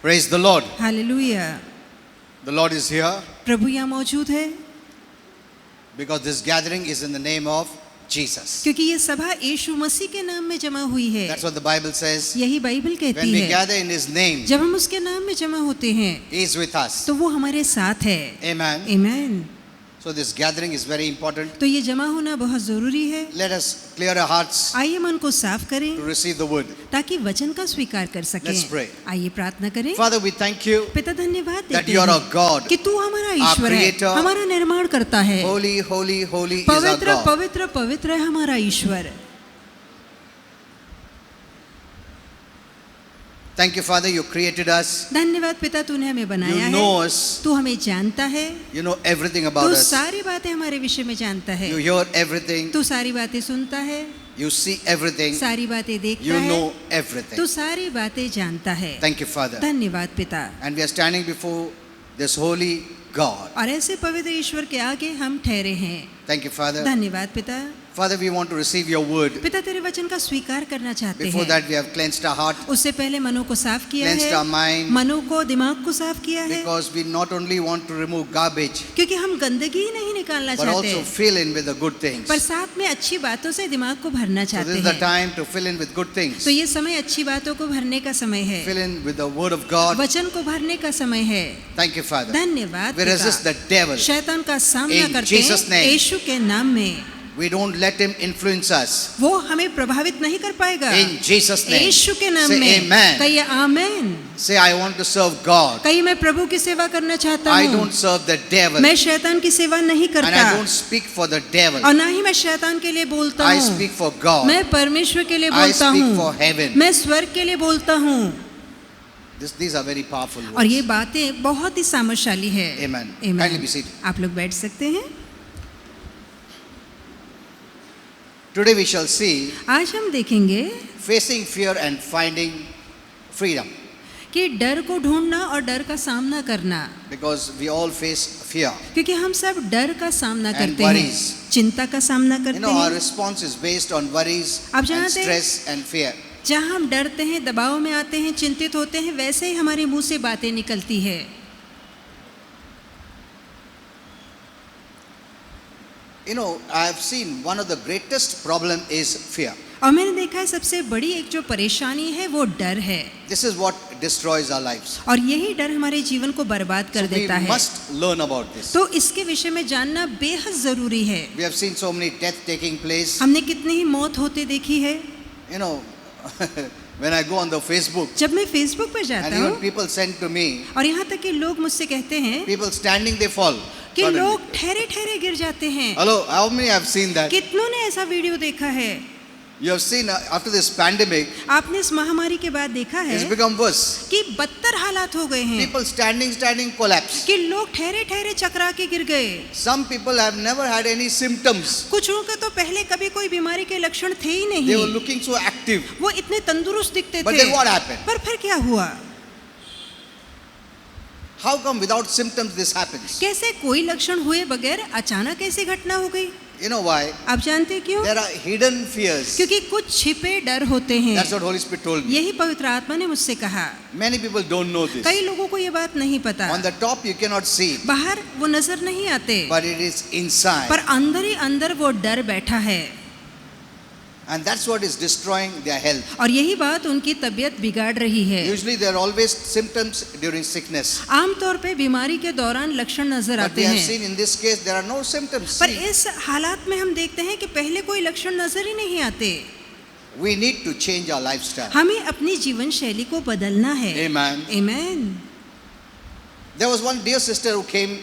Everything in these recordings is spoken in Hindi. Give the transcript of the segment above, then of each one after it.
Praise the Lord. Hallelujah. The Lord is here प्रभु यहाँ मौजूद है because this gathering is in the name of Jesus. क्योंकि ये सभा यीशु मसीह के नाम में जमा हुई है। That's what the Bible says. यही बाइबल When कहती we है। gather in His name, जब हम उसके नाम में जमा होते हैं He is with us. तो वो हमारे साथ है। Amen. आमीन। So this gathering is very important. तो ये जमा होना बहुत जरूरी है। Let us clear our hearts आइए मन को साफ करें to receive the word. ताकि वचन का स्वीकार कर सकें। Let's pray. आइए प्रार्थना करें। Father, we thank you पिता धन्यवाद that देते you are हैं our God. कि तू हमारा ईश्वर है, creator. हमारा निर्माण करता है। Holy, holy, holy is our पवित्र God. पवित्र पवित्र है हमारा ईश्वर। Thank you, Father, you created us. धन्यवाद पिता तूने हमें बनाया You है। know us. तू हमें जानता है। You know everything about तू us. सारी बातें हमारे विषय में जानता है। You hear everything. तू सारी बातें सुनता है। You see everything. सारी बातें देखता You है। know everything. तू सारी बातें जानता है। Thank you, Father. धन्यवाद पिता। And we are standing before this holy God. और ऐसे पवित्र ईश्वर के आगे हम ठहरे हैं। Thank you, Father. धन्यवाद पिता। Father, we want to receive your word. पिता तेरे वचन का स्वीकार करना चाहते Before हैं। that, we have cleansed our heart, उससे पहले मनों को साफ किया cleansed है। our mind, मनों को दिमाग को साफ किया है। because we not only want to remove garbage, क्योंकि हम गंदगी ही नहीं निकालना but चाहते also fill in with the good things. पर साथ में अच्छी बातों से दिमाग को भरना So चाहते this is the हैं। time to fill in with good things. तो ये समय अच्छी बातों को भरने का समय है। Fill in with the word of God. वचन को भरने का समय है। Thank you, Father. धन्यवाद We resist पिता। the devil. शैतान का सामना In करते Jesus' हैं name. यीशु के नाम में। We don't let him influence us. वो हमें प्रभावित नहीं कर पाएगा। In Jesus' name. यीशु के नाम Say में। amen. कहिए आमेन। Say, I want to serve God. कहीं मैं प्रभु की सेवा करना चाहता I हूँ। don't serve the devil. मैं शैतान की सेवा नहीं And I करता don't speak for the devil. और ना ही मैं शैतान के लिए बोलता I हूँ। speak for God. मैं परमेश्वर के लिए I बोलता speak for हूँ। heaven. मैं स्वर्ग के लिए बोलता हूँ। These are very powerful और words. ये बातें बहुत ही सामर्थ्यशाली है। Amen. Amen. Kindly be seated. आप लोग बैठ सकते हैं। Today we shall see आज हम देखेंगे facing fear and finding freedom. कि डर को ढूंढना और डर का सामना करना। Because we all face fear. क्योंकि हम सब डर का सामना And करते हैं, worries. चिंता का सामना You करते know, our हैं। response is based on worries आप and जानते हैं- stress and fear. जहाँ हम डरते हैं, दबाव में आते हैं, चिंतित होते हैं, वैसे ही हमारे मुंह से बातें निकलती है। You know, I have seen one of the greatest problem is fear. और मैंने देखा है सबसे बड़ी एक जो परेशानी है वो डर है। This is what destroys our lives. और यही डर हमारे जीवन को बर्बाद कर So we देता है। must learn about this. तो इसके विषय में जानना बेहद जरूरी है। We have seen so many death taking place. हमने कितनी ही मौत होते देखी है। You know, when I go on the Facebook जब मैं फेसबुक पर and जाता even हूँ people send to me, और यहाँ तक कि लोग मुझसे कहते हैं people standing they fall. कि Suddenly. लोग ठहरे ठहरे गिर जाते हैं। Hello, how many have seen that? कितनों ने ऐसा वीडियो देखा है? You have seen after this pandemic, आपने इस महामारी के बाद देखा है it's become worse. कि बदतर हालात हो गए हैं People standing collapse. कि लोग ठहरे ठहरे चकरा के गिर गए। Some people have never had any symptoms. कुछ के तो पहले कभी कोई बीमारी के लक्षण थे ही They were नहीं। looking so active. वो इतने तंदुरुस्त दिखते But थे। then what happened? पर फिर क्या हुआ? How come without symptoms this happens? कैसे कोई लक्षण हुए बगैर अचानक ऐसी घटना हो गई? You know why? आप जानते क्यों? There are hidden fears. क्योंकि कुछ छिपे डर होते हैं। That's what Holy Spirit told me. यही पवित्र आत्मा ने मुझसे कहा। Many people don't know this. कई लोगों को ये बात नहीं पता। On the top you cannot see, बाहर वो नजर नहीं आते, but it is inside. पर अंदर ही अंदर वो डर बैठा है। And that's what is destroying their health. और यही बात उनकी तबीयत बिगाड़ रही है। Usually there are always symptoms during sickness. आमतौर पे बीमारी के दौरान लक्षण नजर But आते we have हैं, seen in this case there are no symptoms. पर See, इस हालात में हम देखते हैं कि पहले कोई लक्षण नजर ही नहीं आते। we need to change our lifestyle. हमें अपनी जीवन शैली को बदलना है। Amen. आमीन। There was one dear sister who came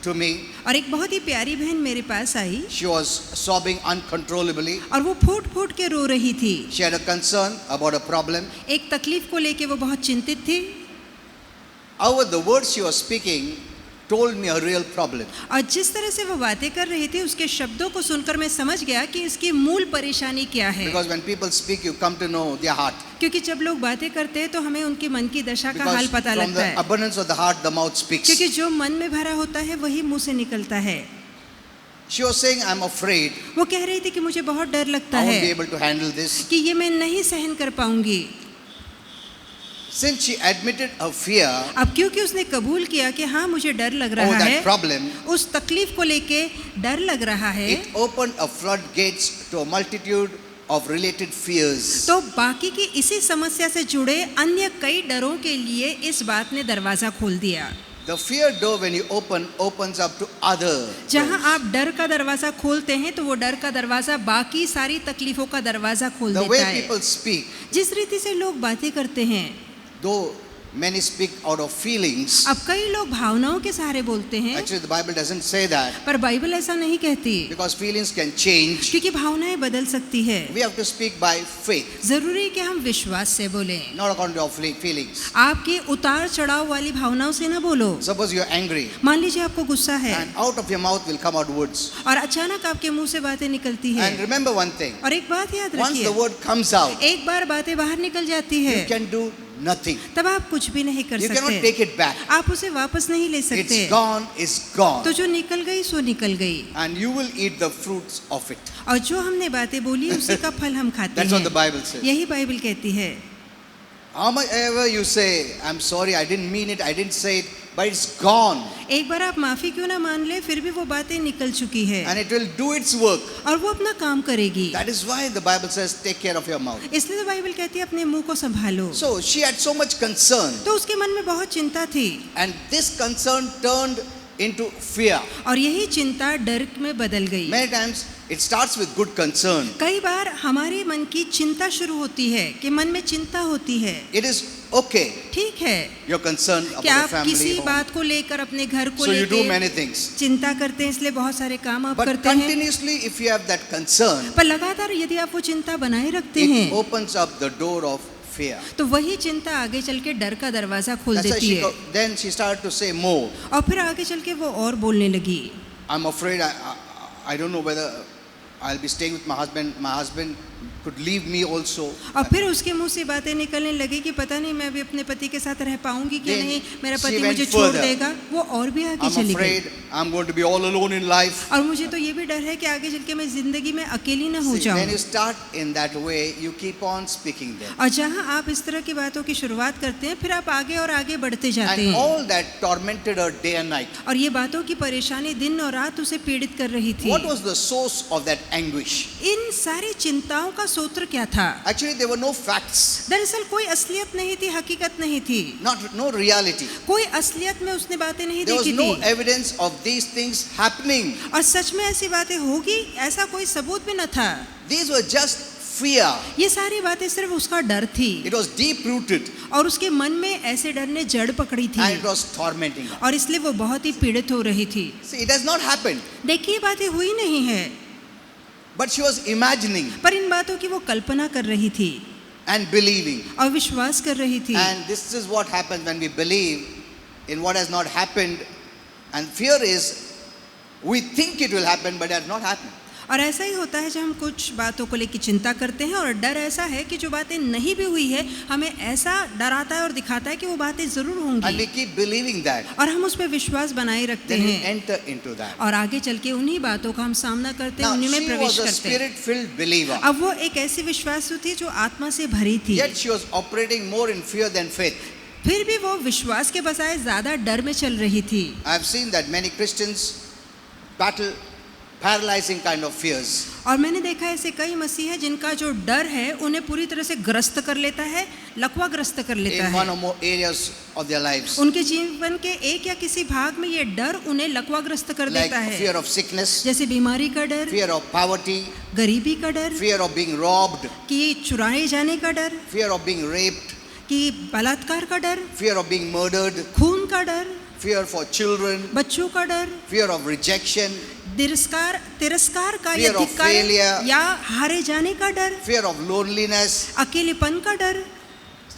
to me. और एक बहुत ही प्यारी बहन मेरे पास आई She was sobbing uncontrollably. और वो फूट फूट के रो रही थी। She had a concern about a problem. एक तकलीफ को लेके वो बहुत चिंतित थी। However, the words she was speaking told me a real problem. और जिस तरह से वो बातें कर रही थी उसके शब्दों को सुनकर मैं समझ गया कि इसकी मूल परेशानी क्या है। Because when people speak, you come to know their heart. क्योंकि जब लोग बातें करते हैं तो हमें उनके मन की दशा का Because हाल पता from लगता the है। abundance of the heart, the mouth speaks. क्योंकि जो मन में भरा होता है वही मुंह से निकलता है। She was saying, I'm afraid वो कह रही थी कि मुझे बहुत डर लगता I won't be है able to handle this. कि ये मैं नहीं सहन कर पाऊंगी। Since she admitted her fear अब क्योंकि उसने कबूल किया कि हाँ मुझे डर लग over रहा that है, problem, उस तकलीफ को लेके डर लग रहा है, it opened a floodgates to a multitude of related fears. तो बाकी की इसी समस्या से जुड़े अन्य कई डरों के लिए इस बात ने दरवाजा खोल दिया। The fear door, when you opens up to other जहाँ doors. आप डर का दरवाजा खोलते हैं तो वो डर का दरवाजा बाकी सारी तकलीफों का दरवाजा खोल The देता way है। people speak, जिस रीति से लोग बातें करते हैं, though many speak out of feelings, अब कई लोग भावनाओं के सहारे बोलते हैं, actually the Bible doesn't say that, पर बाइबल ऐसा नहीं कहती, because feelings can change. क्योंकि भावनाएं बदल सकती है। We have to speak by faith, जरूरी है कि हम विश्वास से बोलें, not according to our feelings. आपकी उतार चढ़ाव वाली भावनाओं से ना बोलो। Suppose you're angry, मान लीजिए आपको गुस्सा है and out of your mouth will come out words. और अचानक आपके मुंह से बातें निकलती है, And remember one thing, और एक बात याद once the रखिए, word comes out, एक बार बातें बाहर निकल जाती है, you can do nothing. तब आप कुछ भी नहीं कर You cannot सकते, take it back. आप उसे वापस नहीं ले सकते। It's gone, is gone. तो जो निकल गई सो निकल गई, And you will eat the fruits of it. और जो हमने बातें बोली उसी का फल हम खाते That's what the हैं। Bible says. यही बाइबल कहती है। How much ever you say, I'm sorry, I didn't mean it, I didn't say it, but it's gone. एक बार आप माफी क्यों ना मान ले, फिर भी वो बातें निकल चुकी है And it will do its work. और वो अपना काम करेगी। That is why the Bible says, take care of your mouth. इसलिए तो बाइबल कहती है अपने मुंह को संभालो। So she had so much concern. तो उसके मन में बहुत चिंता थी, And this concern turned into fear. और यही चिंता डर में बदल गई। Many times it starts with good concern. कई बार हमारे मन की चिंता शुरू होती है कि मन में चिंता होती है। It is okay. ठीक है You're concerned कि about आप your किसी family. Home. बात को लेकर, अपने घर को So you do लेकर many things. चिंता करते हैं, इसलिए बहुत सारे काम आप But करते हैं। continuously, if you have that concern, पर लगातार यदि आप वो चिंता बनाए रखते it हैं, opens up the door of fear. तो वही चिंता आगे चल के डर का दरवाजा खोल That's why देती है, then she started to say more. और फिर आगे चल के वो और बोलने लगी। I'm afraid I don't know whether I'll be staying with my husband. My husband could leave me also. और फिर उसके मुंह से बातें निकलने लगी कि पता नहीं मैं भी अपने पति के साथ रह पाऊंगी कि Then नहीं, मेरा she पति went मुझे छोड़ further. देगा। वो और भी आगे I'm चली गई, afraid I'm going to be all alone in life. और मुझे तो ये भी डर है कि आगे चल के मैं जिंदगी में अकेली ना हो See, when you जाऊं। start in that way, you keep on speaking them. और जहाँ आप इस तरह की बातों की शुरुआत करते हैं, फिर आप आगे और आगे बढ़ते जाते And हैं, all that tormented her day and night. और ये बातों की परेशानी दिन और रात उसे पीड़ित कर रही थी। What was the source of that anguish? इन सारी चिंताओं का सूत्र क्या था? Actually, there were no facts, दरअसल कोई असलियत नहीं थी, हकीकत नहीं थी, no reality. कोई असलियत में उसने बातें नहीं There was देखी no थी, evidence of these things happening. और सच में ऐसी बातें होगी ऐसा कोई सबूत भी न था। These were just fear. ये सारी बातें सिर्फ उसका डर थी, It was deep rooted और उसके मन में ऐसे डर ने जड़ पकड़ी and थी, it was tormenting her. और इसलिए वो बहुत ही पीड़ित हो रही थी। See, it has not happened, देखिए ये बातें हुई नहीं है, but she was imagining पर इन बातों की वो कल्पना कर रही थी and believing. और विश्वास कर रही थी। And this is what happens when we believe in what has not happened. And fear is, we think it will happen, but it has not happened. और ऐसा ही होता है जब हम कुछ बातों को लेकर चिंता करते हैं, और डर ऐसा है कि जो बातें नहीं भी हुई है हमें ऐसा डराता है और दिखाता है कि वो बातें जरूर And we होंगी, keep believing that. और हम उस पर विश्वास बनाए रखते Then we हैं, enter into that. और आगे चल के उन्हीं बातों का हम सामना करते हैं, Now, उन्हीं में she प्रवेश was a करते हैं। spirit-filled believer. अब वो एक ऐसी विश्वासु थी जो आत्मा से भरी थी, Yet she was operating more in fear than faith. फिर भी वो विश्वास के बजाय ज्यादा डर में चल रही थी। I have seen that many Christians battle paralyzing kind of fears. और मैंने देखा ऐसे कई मसीह हैं जिनका जो डर है उन्हें पूरी तरह से ग्रस्त कर लेता है, लकवाग्रस्त कर लेता In है। one or more areas of their lives. उनके जीवन के एक या किसी भाग में ये डर उन्हें लकवाग्रस्त कर Like देता है, fear of sickness, जैसे बीमारी का डर, fear of poverty, गरीबी का डर, fear of being robbed, कि चुराए जाने का डर, fear of being raped, कि बलात्कार का डर, fear of being murdered, खून का डर, fear for children, बच्चों का डर, fear of rejection, तिरस्कार का Fear या of धिक्कार failure. या हारे जाने का डर, fear of loneliness. अकेलेपन का डर।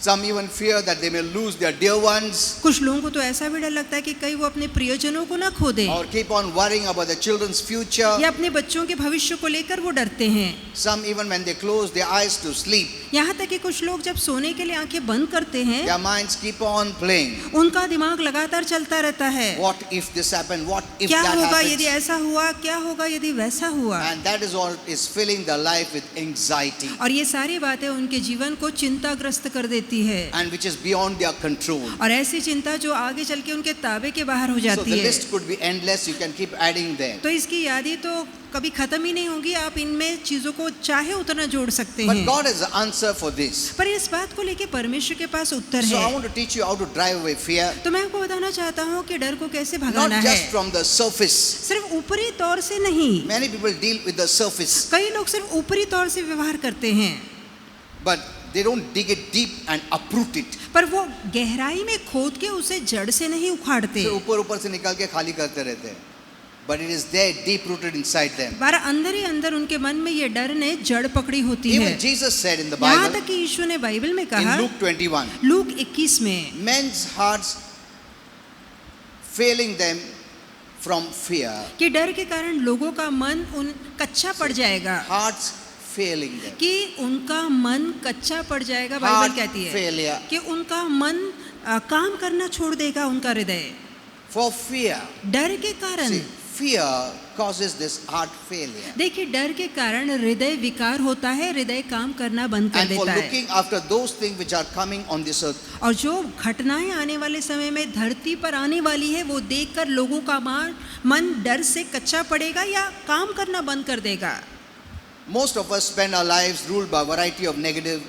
Some even fear that they may lose their dear ones, कुछ लोगों को तो ऐसा भी डर लगता है कि कहीं वो अपने प्रियजनों को ना खो दें, or keep on worrying about the children's future. या अपने बच्चों के भविष्य को लेकर वो डरते हैं। Some even when they close their eyes to sleep, यहाँ तक कि कुछ लोग जब सोने के लिए आंखें बंद करते हैं, their minds keep on playing. उनका दिमाग लगातार चलता रहता है, What if this happened? What if क्या that होगा happens? यदि ऐसा हुआ, क्या होगा यदि वैसा हुआ। And that is all is filling their life with anxiety. और ये सारी बातें उनके जीवन को चिंताग्रस्त कर देती होती है and which is beyond their control. और ऐसी चिंता जो आगे चल के उनके ताबे के बाहर हो So जाती the है। list could be endless. You can keep adding there. तो इसकी यादी तो कभी खत्म ही नहीं होगी, आप इनमें चीजों को चाहे उतना जोड़ सकते But हैं। God has the answer for this. पर इस बात को लेके परमेश्वर के पास उत्तर So I है। want to teach you how to drive away fear, तो मैं आपको बताना चाहता हूँ कि डर को कैसे not भगाना है। just from the surface. सिर्फ ऊपरी तौर से नहीं, Many people deal with the surface, कई लोग सिर्फ ऊपरी तौर से व्यवहार करते हैं, but they don't dig it deep and uproot it. पर वो गहराई में खोद के उसे जड़ से नहीं उखाड़ते। So ऊपर से निकाल के खाली करते रहते हैं. But it is there, deep rooted inside them. बार अंदर ही अंदर उनके मन में ये डर ने जड़ पकड़ी होती है। Even Jesus said in the यहाँ Bible, तक कि यीशु ने बाइबल में in कहा, Luke 21, लूक 21 में, men's hearts failing them from fear. कि डर के कारण लोगों का मन उन कच्चा पड़ जाएगा, Hearts failing them. कि उनका मन कच्चा पड़ जाएगा। बाइबल Heart कहती है failure. कि उनका मन काम करना छोड़ देगा, उनका हृदय For fear. डर के कारण। See, fear causes this heart failure. देखिए, डर के कारण हृदय विकार होता है, हृदय काम करना बंद कर And for देता है। looking after those things which are coming on this earth. और जो घटनाएं आने वाले समय में धरती पर आने वाली है, वो देखकर लोगों का मन डर से कच्चा पड़ेगा या काम करना बंद कर देगा। Most of us spend our lives ruled by a variety of negative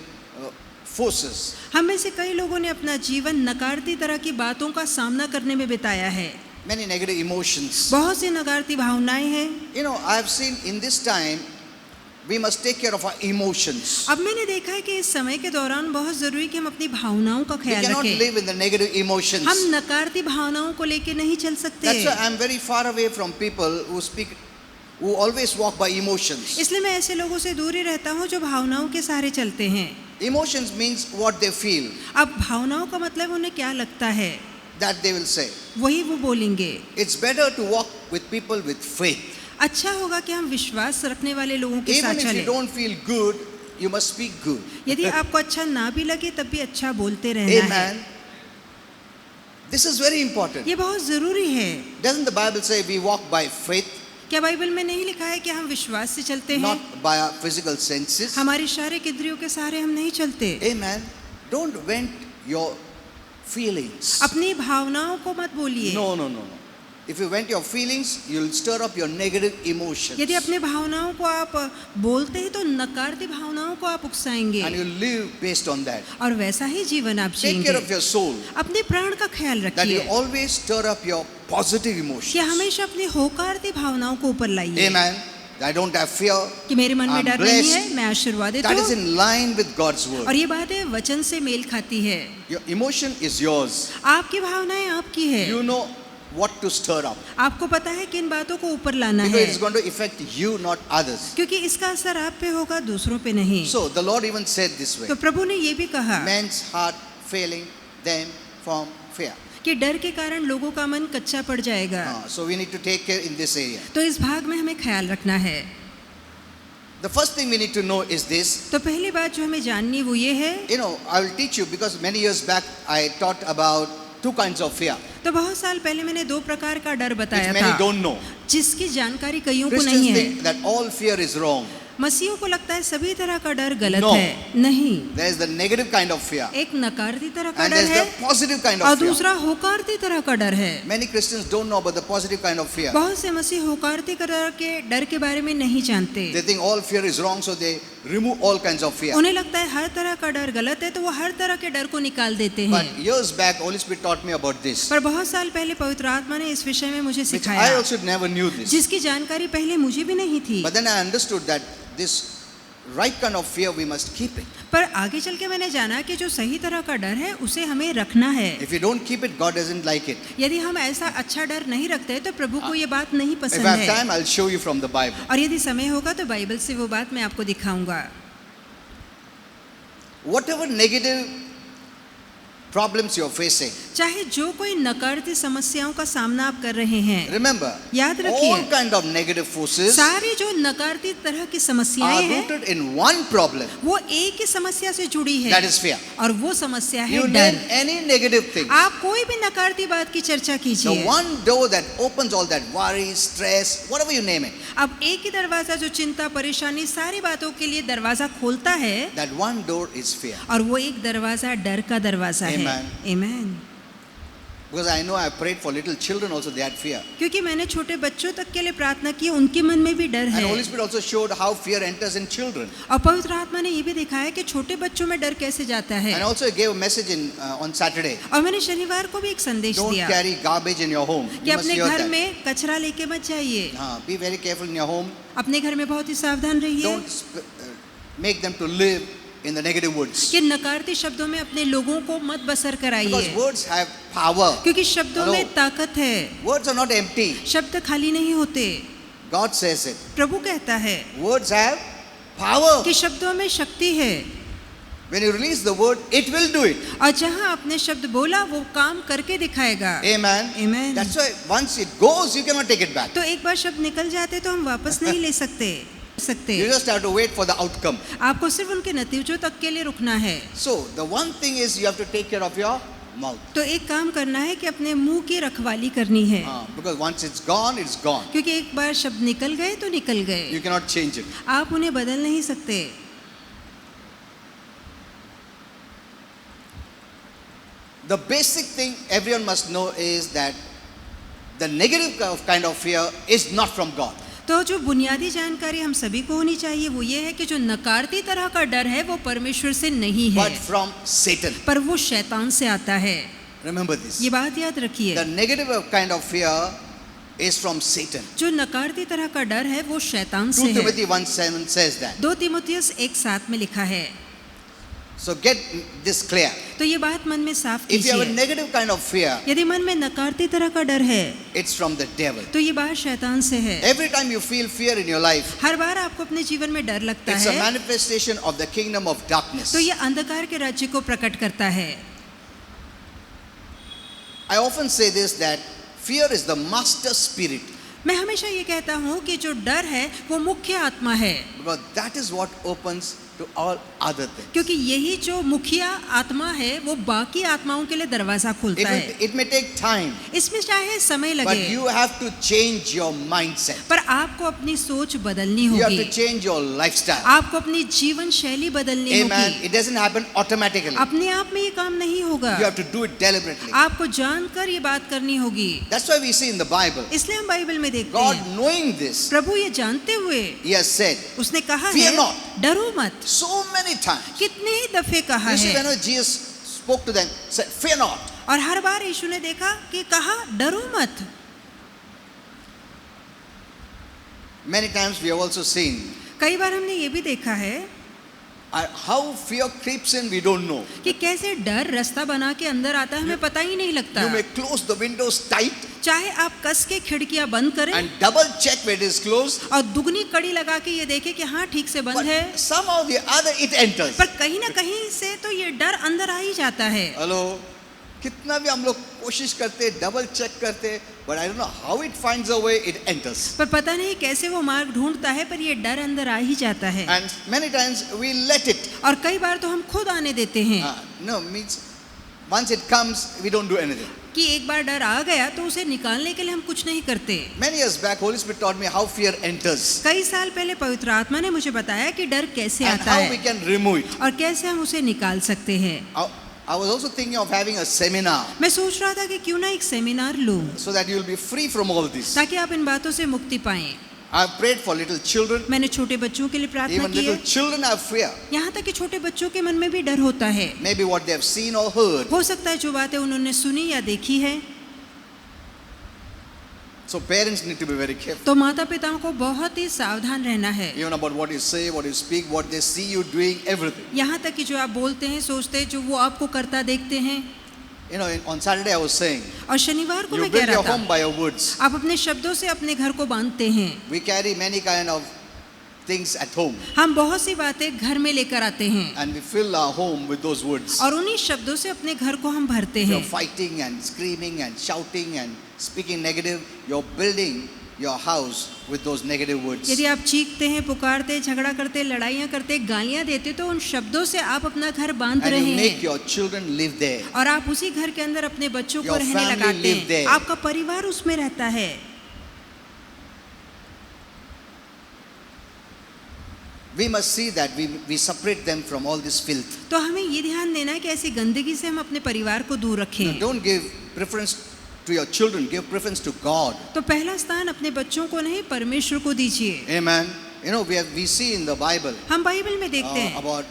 forces. हम में से कई लोगों ने अपना जीवन नकारात्मक तरह की बातों का सामना करने में बिताया है। Many negative emotions. बहुत सी नकारात्मक भावनाएं हैं। You know, I have seen in this time, we must take care of our emotions. अब मैंने देखा है कि इस समय के दौरान बहुत जरूरी कि हम अपनी भावनाओं का We ख्याल cannot रखें। live in the negative emotions. हम नकारात्मक भावनाओं को लेके नहीं चल सकते। That's why I'm very far away from people who always walk by emotions. इसलिए मैं ऐसे लोगों से दूर ही रहता हूँ जो भावनाओं के सहारे चलते हैं। Emotions means what they feel, अब भावनाओं का मतलब उन्हें क्या लगता है, that they will say. वही वो बोलेंगे। It's better to walk with people with faith. अच्छा होगा कि हम विश्वास रखने वाले लोगों के Even साथ if you चलें। don't feel good, you must speak good. यदि आपको अच्छा ना भी लगे तब भी अच्छा बोलते रहना है। Amen. This is very important. ये बहुत जरूरी है। Doesn't the Bible say we walk by faith, क्या बाइबल में नहीं लिखा है कि हम विश्वास से चलते हैं? not by our physical senses? हमारी शारीरिक इंद्रियों के सहारे हम नहीं चलते। Amen. Don't vent your feelings. अपनी भावनाओं को मत बोलिए। No, no, no, no. If you vent your feelings, you'll stir up your negative emotions. यदि अपने भावनाओं को आप बोलते हैं तो नकारात्मक भावनाओं को आप उकसाएंगे And you'll live based on that. और वैसा ही जीवन आप Take care जिएंगे। of your soul. अपने प्राण का ख्याल That you रखिए always stir up your positive emotions. कि हमेशा अपनी होकारात्मक भावनाओं को ऊपर लाइए। Amen. I don't have fear. कि मेरे मन में I'm डर नहीं blessed. है, मैं आशीर्वादित That is हूँ। in line with God's word. और ये बातें वचन से मेल खाती है। Your emotion is yours. आपकी भावनाएं आपकी है। You know what to stir up. आपको पता है किन बातों को ऊपर लाना Because है, it is going to affect you, not others. क्योंकि इसका असर आप पे होगा, दूसरों पे नहीं। So the Lord even said this way. तो प्रभु ने ये भी कहा Men's heart failing them from fear. कि डर के कारण लोगों का मन कच्चा पड़ जाएगा। So we need to take care in this area. तो इस भाग में हमें ख्याल रखना है। The first thing we need to know is this. तो पहली बात जो हमें जाननी वो ये है, You know, I will teach you because many years back I taught about two kinds of fear, तो बहुत साल पहले मैंने दो प्रकार का डर which बताया many था, don't know. जिसकी जानकारी कईयों को Christians नहीं है। think that all fear is wrong. मसीहों को लगता है सभी तरह का डर गलत No. है। नहीं, There is the negative kind of fear एक नकारात्मक तरह का and डर there is है the positive kind और of fear. दूसरा होकारात्मक तरह का डर है। Many Christians don't know about the positive kind of fear. बहुत से मसीह होकारात्मक तरह के डर के बारे में नहीं जानते। They think all fear is wrong, so they remove all kinds of fear. उन्हें लगता है हर तरह का डर गलत है, तो वो हर तरह के डर को निकाल देते हैं। But years back, Holy Spirit taught me about this, पर बहुत साल पहले पवित्र आत्मा ने इस विषय में मुझे which I सिखाया, also never knew this. जिसकी जानकारी पहले मुझे भी नहीं थी। But then I understood that this right kind of fear we must keep it. पर आगे चल के मैंने जाना कि जो सही तरह का डर है उसे हमें रखना है। If you don't keep it, God doesn't like it. यदि हम ऐसा अच्छा डर नहीं रखते तो प्रभु को ये बात नहीं If पसंद I have है। time, I'll show you from the Bible. और यदि समय होगा तो बाइबल से वो बात मैं आपको दिखाऊंगा। Whatever negative problems you're facing. चाहे जो कोई नकारात्मक समस्याओं का सामना आप कर रहे हैं, Remember, याद all रखिए, kind of negative forces सारी जो नकारात्मक तरह की are समस्याएं हैं, rooted in one problem, वो एक ही समस्या से जुड़ी है, that is fear. और वो समस्या है You डर। name any negative thing. आप कोई भी नकारात्मक बात की चर्चा The कीजिए, one door that opens all that worry, stress, whatever you name it, अब एक ही दरवाजा जो चिंता, परेशानी, सारी बातों के लिए दरवाजा खोलता है, that one door is fear. और वो एक दरवाजा डर का दरवाजा है। Amen. आमीन। Because I know I prayed for little children also, they had fear. क्योंकि मैंने छोटे बच्चों तक के लिए प्रार्थना की, उनके मन में भी डर And है। Holy Spirit also showed how fear enters in children. और पवित्र आत्मा ने ये भी दिखाया कि छोटे बच्चों में डर कैसे जाता है। And also I gave a message on Saturday. और मैंने शनिवार को भी एक संदेश Don't दिया carry garbage in your home. कि You must अपने hear घर that. में कचरा लेके मत जाइए, Be very careful in your home. अपने घर में बहुत ही सावधान रहिए Don't make them to live in the negative words. कि नकारात्मक शब्दों में अपने लोगों को मत बसर Because कराइए, words have power. क्योंकि शब्दों Hello. में ताकत है। Words are not empty. शब्द खाली नहीं होते, God says it. प्रभु कहता है Words have power. कि शब्दों में शक्ति है, When you release the word, it will do it. और जहां आपने शब्द बोला वो काम करके दिखाएगा। Amen. Amen. That's why once it goes, you cannot take it back. तो एक बार शब्द निकल जाते तो हम वापस नहीं ले सकते। You just have to wait for the outcome. आपको सिर्फ उनके नतीजों तक के लिए रुकना है। So the one thing is you have to take care of your mouth. तो एक काम करना है कि अपने मुंह की रखवाली करनी है, Because once it's gone, it's gone. क्योंकि एक बार शब्द निकल गए तो निकल गए, You cannot change it. आप उन्हें बदल नहीं सकते। The basic thing everyone must know is that the negative kind of fear is not from God. तो जो बुनियादी जानकारी हम सभी को होनी चाहिए वो ये है कि जो नकारात्मक तरह का डर है वो परमेश्वर से नहीं है, But from Satan. पर वो शैतान से आता है। Remember this. ये बात याद रखिए, The negative kind of fear is from Satan. जो नकारात्मक तरह का डर है वो शैतान 2 से है। Timothy 1:7 says that. 2 तीमुथियुस 1:7 में लिखा है। So get this clear. तो ये बात मन में साफ If you have a कीजिए, negative kind of fear, यदि मन में नकारात्मक तरह का डर है it's from the devil. तो ये बात शैतान से है। Every time you feel fear in your life, हर बार आपको अपने जीवन में डर लगता it's a है manifestation of the kingdom of darkness. तो ये अंधकार के राज्य को प्रकट करता है। I often say this, that fear is the master spirit, मैं हमेशा ये कहता हूँ कि जो डर है वो मुख्य आत्मा है, because that is what opens to all other things. क्योंकि यही जो मुखिया आत्मा है वो बाकी आत्माओं के लिए दरवाजा खोलता है। It may take time, इसमें चाहे समय but लगे, you have to change your mindset. पर आपको अपनी सोच बदलनी You have होगी, to change your lifestyle. आपको अपनी जीवन शैली बदलनी Amen. होगी। It doesn't happen automatically. अपने आप में ये काम नहीं होगा, You have to do it deliberately. आपको जानकर ये बात करनी होगी। That's why we see in the Bible, इसलिए हम बाइबल में देखते God हैं, knowing this, प्रभु ये जानते हुए He has said उसने कहा Fear है not. डरो मत। so many times. कितने ही दफे कहा You see, है, whenever Jesus spoke to them, said, "Fear not." और हर बार यीशु ने देखा कि कहा डरो मत। Many times we have also seen कई बार हमने ये भी देखा है how fear creeps in, we don't know. कि कैसे डर रास्ता बना के अंदर आता है, हमें पता ही नहीं लगता। You may close the windows tight चाहे आप कस के खिड़कियां बंद करें and double check where it is closed, और दुगनी कड़ी लगा के ये देखें कि हाँ ठीक से बंद but है, somehow the other it enters. पर कहीं ना कहीं से तो ये डर अंदर आ ही जाता है। Hello, कितना भी हम लोग कोशिश करते, डबल चेक करते, but I don't know how it finds a way, it enters. पर पता नहीं कैसे वो मार्ग ढूंढता है, पर ये डर अंदर आ ही जाता है। And many times we let it. और कई बार तो हम खुद आने देते हैं No, means once it comes, we don't do anything. कि एक बार डर आ गया तो उसे निकालने के लिए हम कुछ नहीं करते। Many years back, Holy Spirit taught me how fear enters कई साल पहले पवित्र आत्मा ने मुझे बताया कि डर कैसे and आता how we है can remove it. और कैसे हम उसे निकाल सकते हैं। I was also thinking of having a seminar मैं सोच रहा था कि क्यों ना एक सेमिनार लूं so that you will be free from all this. ताकि आप इन बातों से मुक्ति पाएं। I've prayed for little children. मैंने छोटे बच्चों के लिए प्रार्थना Even की little है। children have fear. यहाँ तक कि छोटे बच्चों के मन में भी डर होता है। Maybe what they have seen or heard. हो सकता है जो बातें उन्होंने सुनी या देखी है। So parents need to be very careful. तो माता पिताओं को बहुत ही सावधान रहना है, Even about what you say, what you speak, what they see you doing, everything. यहाँ तक कि जो आप बोलते हैं, सोचते हैं, जो वो आपको करता देखते हैं। You know, on Saturday I was saying, और शनिवार को you मैं कह build your रहा home था, by your words. आप अपने शब्दों से अपने घर को बांधते हैं। We carry many kind of things at home. हम बहुत सी बातें घर में लेकर आते हैं And we fill our home with those words. और उन्हीं शब्दों से अपने घर को हम भरते You're हैं। fighting and screaming and shouting and speaking negative. You're building your house with those negative words. यदि आप चीखते हैं, पुकारते, झगड़ा करते, लड़ाइयाँ करते, गालियाँ देते, तो उन शब्दों से आप अपना घर बांध And रहे you make हैं your children live there. और आप उसी घर के अंदर अपने बच्चों को Your रहने family लगाते live हैं। there. आपका परिवार उसमें रहता है। We must see that we separate them from all this filth. तो हमें ये ध्यान देना है कि ऐसी गंदगी से हम अपने परिवार को दूर रखें। Don't give preference to your children, give preference to God. तो पहला स्थान अपने बच्चों को नहीं, परमेश्वर को दीजिए। Amen. You know, we see in the Bible हम बाइबल में देखते हैं about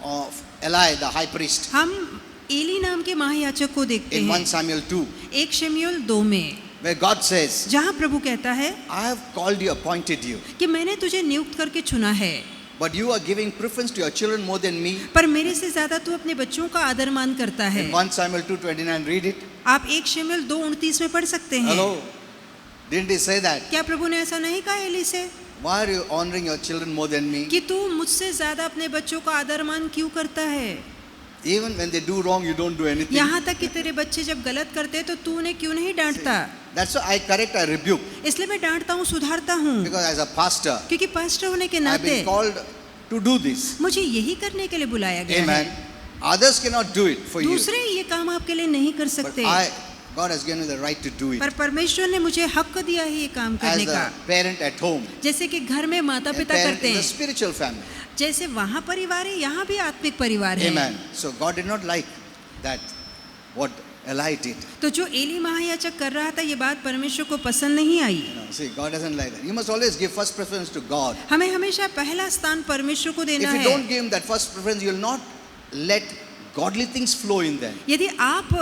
of Eli, the high priest, हम एली नाम के महायाजक को देखते in 1 हैं Samuel 2, 1 शमूएल 2 में, where God says, जहाँ प्रभु कहता है I have called you, appointed you, कि मैंने तुझे नियुक्त करके चुना है, but you are giving preference to your children more than me. पर मेरे से ज्यादा तू अपने बच्चों का आदर मान करता है। In 1 Samuel 2:29, read it. आप 1 शमूएल 2:29 में पढ़ सकते हैं। Hello. Didn't he say that? क्या प्रभु ने ऐसा नहीं कहा एली से Why are you honoring your children more than me? कि तू मुझसे ज्यादा अपने बच्चों का आदर मान क्यों करता है? Even when they do wrong, you don't do anything. यहाँ तक कि तेरे बच्चे जब गलत करते हैं तो तू उन्हें क्यों नहीं डांटता? That's why I correct, I rebuke. इसलिए मैं डांटता हूँ, सुधारता हूँ, Because as a pastor, क्योंकि पास्टर होने के I've नाते been called to do this. मुझे यही करने के लिए बुलाया गया Amen. है। Others cannot do it for you. दूसरे ये काम आपके लिए नहीं कर But सकते, God has given me the right to do it. पर परमेश्वर ने मुझे हक दिया है ये काम As करने का। a parent at home, जैसे कि घर में माता a पिता parent करते in the हैं, spiritual family. जैसे वहाँ परिवार है, यहाँ भी आत्मिक परिवार है। Amen. So God did not like that, what Eli did. तो जो एली महायाजक कर रहा था, ये बात परमेश्वर को पसंद नहीं आई। No, see, God doesn't like that. You must always give first preference to God. हमें हमेशा पहला स्थान परमेश्वर को देना If you है। don't give him that first preference, you will not let godly things flow in them. यदि आप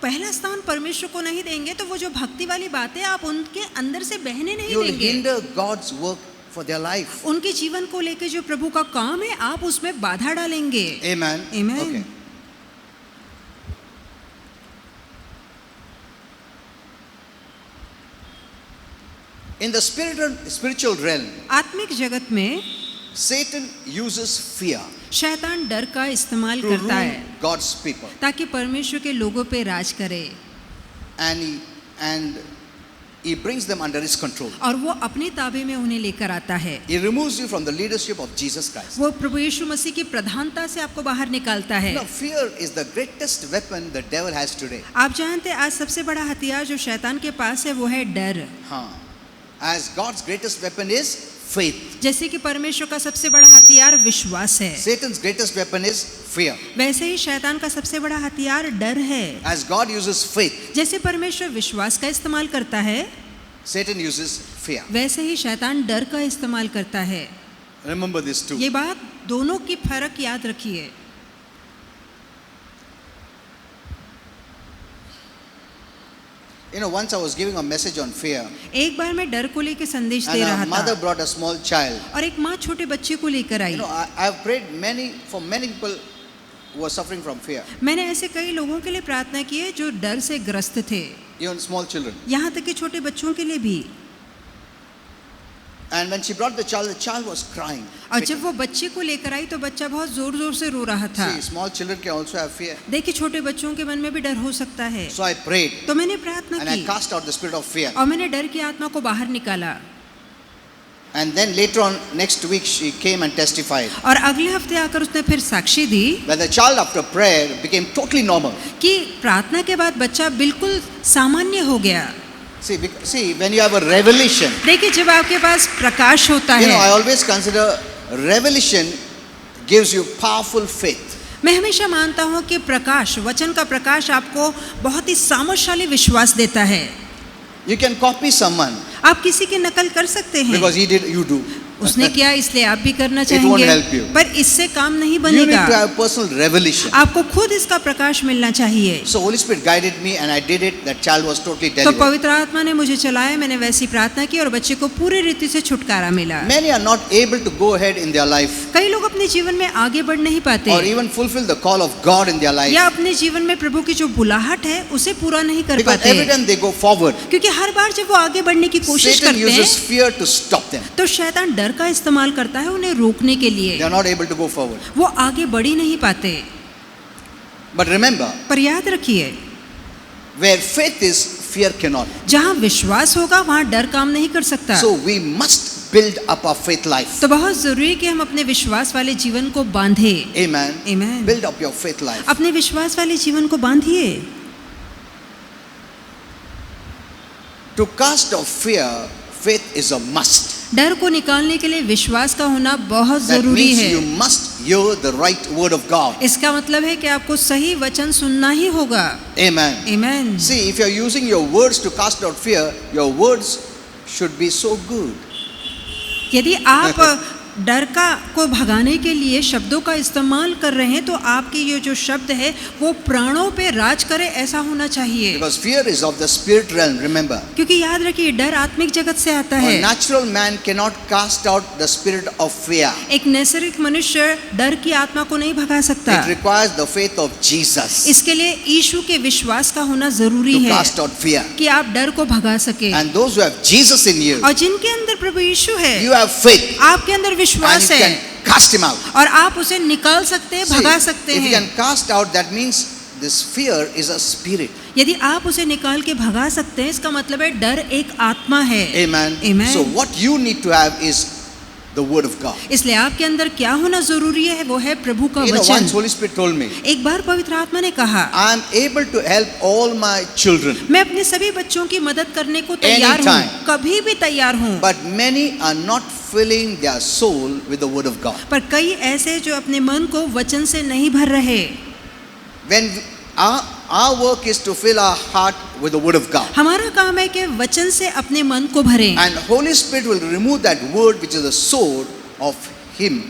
पहला स्थान परमेश्वर को नहीं देंगे तो वो जो भक्ति वाली बातें आप उनके अंदर से बहने नहीं You will देंगे। hinder God's work for their life. उनके जीवन को लेके जो प्रभु का काम है, आप उसमें बाधा डालेंगे। Amen. Amen. Okay. In the spiritual realm, आत्मिक जगत में Satan uses fear शैतान डर का इस्तेमाल to करता rule है God's people. ताकि परमेश्वर के लोगों पे राज करे And he brings them under his control. और वो अपने ताबे में उन्हें लेकर आता है। He removes you from the leadership of Jesus Christ. वो प्रभु यीशु मसीह की प्रधानता से आपको बाहर निकालता है। Now, fear is the greatest weapon the devil has today. आप जानते हैं आज सबसे बड़ा हथियार जो शैतान के पास है वो है डर। As God's greatest weapon is faith. जैसे कि परमेश्वर का सबसे बड़ा हथियार विश्वास है, Satan's greatest weapon is fear. वैसे ही शैतान का सबसे बड़ा हथियार डर है। As God uses faith, जैसे परमेश्वर विश्वास का इस्तेमाल करता है, Satan uses fear. वैसे ही शैतान डर का इस्तेमाल करता है। Remember this too. ये बात दोनों की फर्क याद रखिए। You know, once I was giving a message on fear, एक बार मैं डर को लेकर संदेश दे and रहा a mother था brought a small child. और एक माँ छोटे बच्चे को लेकर आई। You know, I have prayed for many people who are suffering from fear, मैंने ऐसे कई लोगों के लिए प्रार्थना की है जो डर से ग्रस्त थे, even small children. यहाँ तक कि छोटे बच्चों के लिए भी। And when she brought the child was crying. और जब वो बच्चे को लेकर आई तो बच्चा बहुत जोर जोर से रो रहा था। See, small children can also have fear. देखिए छोटे बच्चों के मन में भी डर हो सकता है। So I prayed तो मैंने प्रार्थना and I की cast out the spirit of fear. और मैंने डर की आत्मा को बाहर निकाला। And then later on, next week, she came and testified और अगले हफ्ते आकर उसने फिर साक्षी दी that the child after prayer became totally normal. कि प्रार्थना के बाद बच्चा बिल्कुल सामान्य हो गया। See, when you have a revelation, देखिए जब आपके पास प्रकाश होता you know, I है, always consider revelation gives you powerful faith. मैं हमेशा मानता हूँ कि प्रकाश, वचन का प्रकाश आपको बहुत ही सामर्थ्यशाली विश्वास देता है। You can copy someone आप किसी की नकल कर सकते हैं, because he did, you do. उसने किया इसलिए आप भी करना It won't चाहेंगे, help you. पर इससे काम नहीं You need बनेगा, to have personal revelation. आपको खुद इसका प्रकाश मिलना चाहिए। So Holy Spirit guided me and I did it. That child was totally तो delivered. पवित्र आत्मा ने मुझे चलाया, मैंने वैसी प्रार्थना की और बच्चे को पूरी रीति से छुटकारा मिला। Many are not able to go ahead in their life कई लोग अपने जीवन में आगे बढ़ नहीं पाते or even fulfill the call of God in their life या अपने जीवन में प्रभु की जो बुलाहट है उसे पूरा नहीं कर because पाते, every time they go forward, क्योंकि हर बार जब वो आगे बढ़ने की कोशिश Satan करते uses हैं fear to stop them. तो शैतान डर का इस्तेमाल करता है उन्हें रोकने के लिए, They are not able to go forward. वो आगे बढ़ ही नहीं पाते। But remember, पर याद रखिए, where faith is, fear cannot. जहाँ विश्वास होगा वहाँ डर काम नहीं कर सकता। So we must build up our faith life. तो बहुत जरूरी है कि हम अपने विश्वास वाले जीवन को बांधे। Amen. Amen. Build up your faith life. अपने विश्वास वाले जीवन को बांधिए। To cast off fear, faith is a must. डर को निकालने के लिए विश्वास का होना बहुत That जरूरी means है। you must hear the right word of God. इसका मतलब है कि आपको सही वचन सुनना ही होगा। Amen. Amen. See, if you are using your words to cast out fear, your words should be so good. यदि आप डर को भगाने के लिए शब्दों का इस्तेमाल कर रहे हैं तो आपके ये जो शब्द है वो प्राणों पे राज करे, ऐसा होना चाहिए। Because fear is of the spirit realm, remember. क्योंकि याद रखिए डर आत्मिक जगत से आता A है। natural man cannot cast out the spirit of fear. एक नैसर्गिक मनुष्य डर की आत्मा को नहीं भगा सकता। It requires the faith of Jesus इसके लिए यीशु के विश्वास का होना जरूरी to है cast out fear. कि आप डर को भगा सके। And those who have Jesus in you, और जिनके अंदर प्रभु यीशु है, you have faith आपके अंदर and विश्वास you है can cast him out. और आप उसे निकाल सकते हैं, See, भगा सकते if you हैं। can cast out, that means this fear is a spirit. यदि आप उसे निकाल के भगा सकते हैं इसका मतलब है डर एक आत्मा है। Amen. Amen. So what you need to have is the word of God. इसलिए आपके अंदर क्या होना जरूरी है वो है प्रभु का You know, वचन। once Holy Spirit told me, एक बार पवित्र आत्मा ने कहा, I am able to help all my children, मैं अपने सभी बच्चों की मदद करने को तैयार हूँ, Anytime. कभी भी तैयार हूँ। but many are not filling their soul with the word of God. पर कई ऐसे जो अपने मन को वचन से नहीं भर रहे। When our work is to fill our heart with the word of God. हमारा काम है कि वचन से अपने मन को भरें And Holy Spirit will remove that word which is the sword of him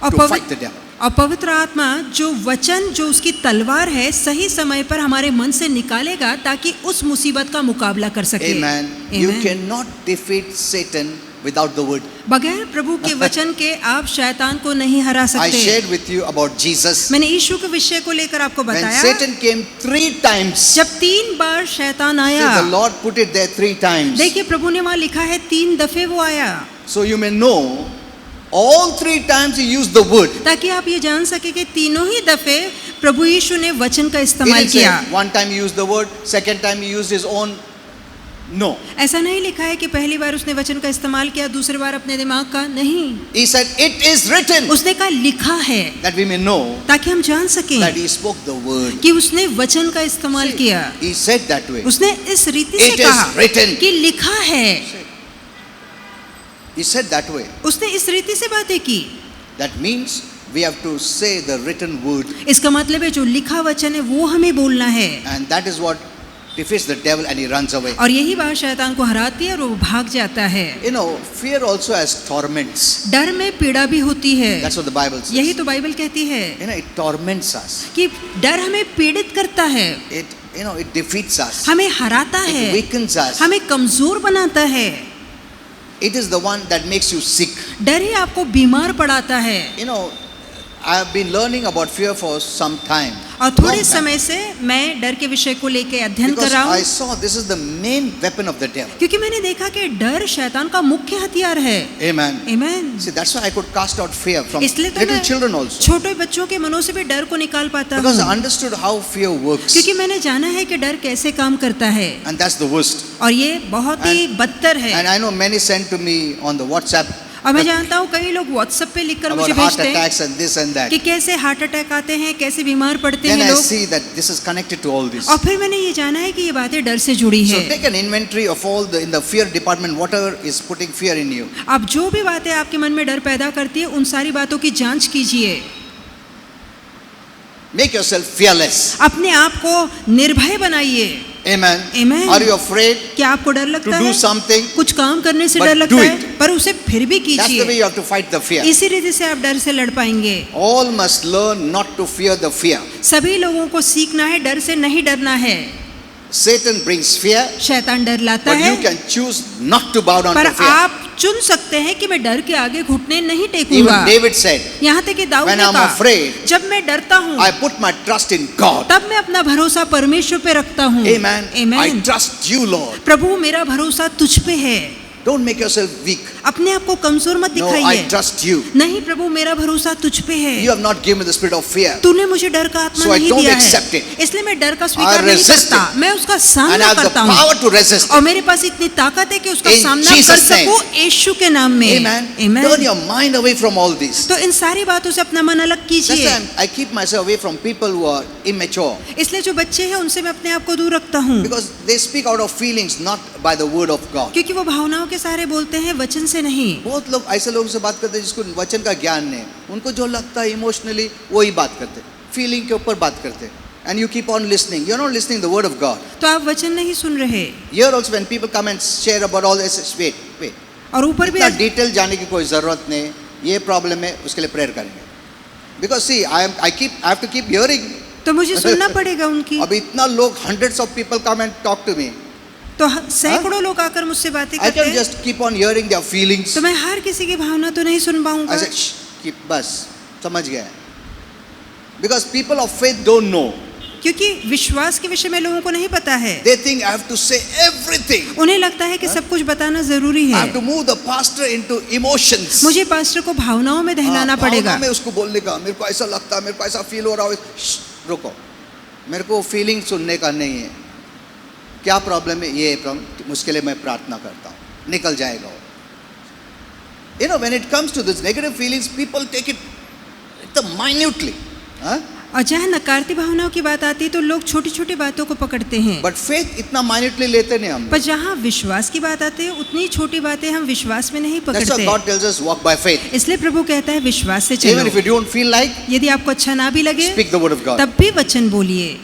और to fight the devil. और पवित्र आत्मा जो वचन जो उसकी तलवार है सही समय पर हमारे मन से निकालेगा ताकि उस मुसीबत का मुकाबला कर सके। Amen. You Amen. cannot defeat Satan without the word. बगैर प्रभु के वचन के आप शैतान को नहीं हरा I सकते। shared with you about Jesus. मैंने यीशु के विषय को लेकर आपको When बताया। Satan came 3 times, जब 3 बार शैतान see, आया, the Lord put it there 3 times. देखिए प्रभु ने वहाँ लिखा है 3 दफे वो आया, So you may know, all 3 times he used the word. ताकि आप ये जान सके कि तीनों ही दफे प्रभु यीशु ने वचन का He इस्तेमाल didn't say, किया। one time he used the word, second time he used his own. No. ऐसा नहीं लिखा है कि पहली बार उसने वचन का इस्तेमाल किया, दूसरी बार अपने दिमाग का, नहीं। He said, it is written, उसने कहा लिखा है, that we may know ताकि हम जान सकें that he spoke the word. कि उसने वचन का इस्तेमाल किया। He said that way. उसने इस रीति से It is कहा written. कि लिखा है। He said that way. उसने इस रीति से बातें की। That means we have to say the written word. इसका मतलब है जो लिखा वचन है वो हमें बोलना है। And that is what defeats the devil and he runs away. और यही बात शैतान को हराती है और वो भाग जाता है। You know, fear also has torments. डर में पीड़ा भी होती है। That's what the Bible says. यही तो बाइबल कहती है You know, it torments us. कि डर हमें पीड़ित करता है, It defeats us. हमें हराता It है, weakens us. हमें कमजोर बनाता है। It is the one that makes you sick. डर ही आपको बीमार पड़ाता है। You know, I have been learning about fear for some time. और Long थोड़े time. समय से मैं डर के विषय को लेके अध्ययन कर Because रहा I हूँ, saw this is the main weapon of the devil. क्योंकि मैंने देखा कि डर शैतान का मुख्य हथियार है। Amen. आमीन। See, that's why I could cast out fear from इसलिए तो little मैं children also. छोटे बच्चों के मनों से भी डर को निकाल पाता Because I हूँ, understood how fear works. क्योंकि मैंने जाना है कि डर कैसे काम करता है And that's the worst. और ये बहुत ही बदतर है। And I know many sent to me on the WhatsApp और मैं जानता हूँ कई लोग व्हाट्सएप पे लिखकर about मुझे heart भेजते हैं attacks and this and that. कि कैसे हार्ट अटैक आते हैं, कैसे बीमार पड़ते Then हैं I लोग। see that this is connected to all this. और फिर मैंने ये जाना है कि ये बातें डर से जुड़ी So है। take an inventory of all the in the fear department, whatever is putting fear in you. अब जो भी बातें आपके मन में डर पैदा करती है उन सारी बातों की जांच कीजिए। Make yourself fearless. अपने आप को निर्भय बनाइए। Amen. Amen. Are you afraid क्या आपको डर to लगता do है something? कुछ काम करने से But डर लगता do है it. पर उसे फिर भी That's the way कीजिए you have to fight the fear. इसी रीति से आप डर से लड़ पाएंगे All must learn not to fear the fear. सभी लोगों को सीखना है डर से नहीं डरना है Satan brings fear, शैतान डर लाता but है you can choose not to bow down पर to fear. आप चुन सकते हैं कि मैं डर के आगे घुटने नहीं Even टेकूंगा David said, यहाँ तक कि दाऊद when ने I'm कहा afraid, जब मैं डरता हूँ I put my trust in God. तब मैं अपना भरोसा परमेश्वर पे रखता हूँ Amen. I Amen. trust you, Lord. प्रभु मेरा भरोसा तुझ पे है Don't make yourself weak. अपने आप को कमजोर मत No, I दिखाइए trust you. नहीं प्रभु मेरा भरोसा तुझ पे है You have not given me the spirit of fear. तूने मुझे डर का आत्मा So I नहीं don't दिया accept है it. इसलिए मैं डर का स्वीकार I नहीं resist करता it. मैं उसका And I सामना have the करता हूँ power to resist और it. मेरे पास इतनी ताकत है कि उसका In सामना कर Jesus' name. सकूं यीशु के नाम में Amen. Amen. Turn your mind away from all this. तो इन सारी बातों से अपना मन अलग That's कीजिए why I keep myself away from people who are immature. इसलिए जो बच्चे हैं उनसे मैं अपने आप को दूर रखता हूँ Because they speak out of feelings, not by the word of God. क्योंकि वो भावनाओं के सहारे बोलते हैं वचन से नहीं बहुत लोग ऐसे लोगों से बात करते हैं जिसको वचन का ज्ञान नहीं, उनको जो लगता है इमोशनली वही बात करते, फीलिंग के ऊपर बात करते. And you keep on listening. You're not listening the word of God. तो आप वचन नहीं सुन रहे Here also when people come and share about all this, wait. और ऊपर भी इतना डिटेल जाने की कोई जरूरत नहीं. ये प्रॉब्लम है, उसके लिए प्रेयर करेंगे. Because see, I have to keep hearing. तो मुझे सुनना पड़ेगा उनकी अब इतना लोग hundreds of people come and talk to me. तो सैकड़ों लोग आकर मुझसे बातें I करते can हैं just keep on hearing their feelings. तो मैं हर किसी की भावना तो नहीं सुन पाऊंगा I said, shh, keep, बस समझ गया. Because people of faith don't know. क्योंकि विश्वास के विषय में लोगों को नहीं पता है They think I have to say everything. उन्हें लगता है कि सब कुछ बताना जरूरी I है have to move the pastor into emotions. मुझे पास्टर को भावनाओं में दहलाना पड़ेगा भावना में उसको बोलने का, मेरे को ऐसा लगता है, मेरे को ऐसा फील हो रहा है. श्श, रुको, मेरे को फीलिंग सुनने का नहीं है. क्या प्रॉब्लम है? ये प्रॉब्लम, उसके लिए मैं प्रार्थना करता हूँ, निकल जाएगा वो. You know, when it comes to this negative feelings, people take it minutely. और जहाँ नकारती भावनाओं की बात आती है तो लोग छोटी छोटी बातों को पकड़ते हैं But faith इतना minutely लेते नहीं हम. पर जहाँ विश्वास की बात आती है उतनी छोटी बातें हम विश्वास में नहीं That's why पकड़ते God tells us walk by faith. इसलिए प्रभु कहता है विश्वास से Even if चलो you don't feel like, यदि आपको अच्छा ना भी लगे speak the word of God. तब भी वचन बोलिए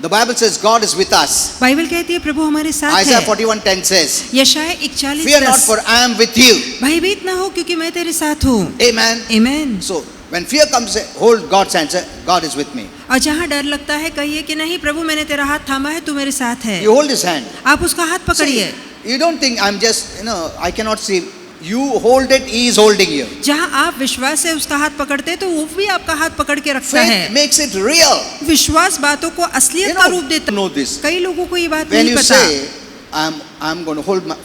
The Bible says God is with us. Bible कहती है प्रभु हमारे साथ Isaiah है 41:10 says, यशायाह 41:10 fear not for I am with you. भयभीत ना हो क्योंकि मैं तेरे साथ हूँ Amen. आमीन So when fear comes, say, hold God's hand, say, God is with me. और जहाँ डर लगता है कहिए कि नहीं प्रभु मैंने तेरा हाथ थामा है तू मेरे साथ है You hold his hand. आप उसका हाथ See, पकड़िए you don't think I'm just, I cannot see. You hold it, he is holding you. जहाँ आप विश्वास से उसका हाथ पकड़ते हैं तो वो भी आपका हाथ पकड़ के रखता Faith है makes it real. विश्वास बातों को असलियत का रूप देता know this. कई लोगों को ये बात When नहीं you पता say, I'm going to hold my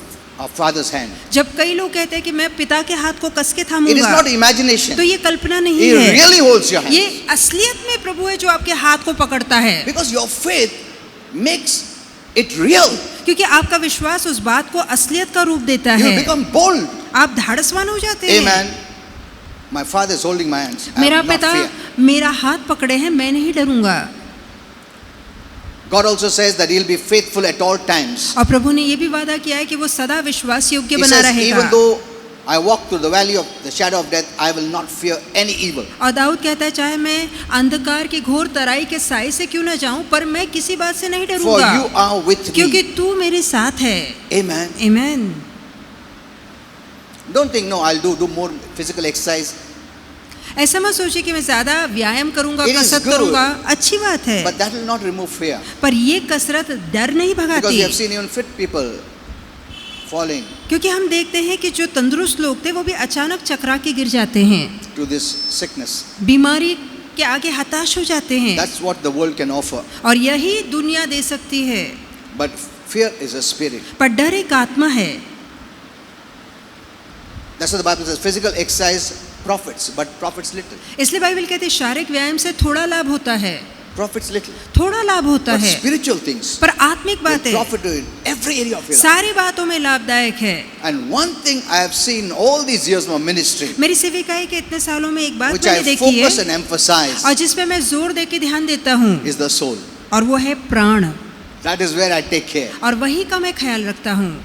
father's hand, जब कई लोग कहते हैं कि मैं पिता के हाथ को कस के it is थामूंगा not imagination. तो ये कल्पना नहीं He है really holds your hand. ये असलियत में प्रभु है जो आपके हाथ को पकड़ता है Because your faith makes it real. क्योंकि आपका विश्वास उस बात को असलियत का रूप देता You है become bold. आप धाड़सवान हो जाते हैं Amen. My father is holding my hands. I मेरा have not पिता fear. मेरा हाथ पकड़े हैं मैं नहीं डरूंगा God also says that he'll be faithful at all times. और प्रभु ने ये भी वादा किया है कि वो सदा विश्वास योग्य He बना says, रहेगा even though I walk through the valley of the shadow of death, I will not fear any evil. और दाऊद कहता है चाहे मैं अंधकार की घोर तराई के साए से क्यों ना जाऊं पर मैं किसी बात से नहीं For डरूंगा you are with क्योंकि me. तू मेरे साथ है Amen. आमीन Don't think, no, I'll do more physical exercise. ऐसा मत सोचिए कि मैं ज्यादा व्यायाम करूंगा It is कसरत good. करूंगा अच्छी बात है But that will not remove fear. पर ये कसरत डर नहीं Because भगाती we have seen even fit people falling क्योंकि हम देखते हैं कि जो तंदुरुस्त लोग थे वो भी अचानक चकरा के गिर जाते हैं to this sickness. बीमारी के आगे हताश हो जाते हैं That's what the world can offer. और यही दुनिया दे सकती है But fear is a spirit. पर डर एक आत्मा है That's what the Bible says. Physical exercise profits, but profits little. इसलिए बाइबल कहती है शारीरिक व्यायाम से थोड़ा लाभ होता है Profits little. थोड़ा लाभ होता But है spiritual things पर आत्मिक will बातें profit you in every area of your life. सारी बातों में लाभदायक है And one thing I have seen all these years of ministry, मेरी सेविकाई के इतने सालों में एक बात which I मैंने देखी focus है and emphasize, और जिस पे मैं जोर दे के ध्यान देता हूँ is the soul. और वो है प्राण That is where I take care. और वही का मैं ख्याल रखता हूँ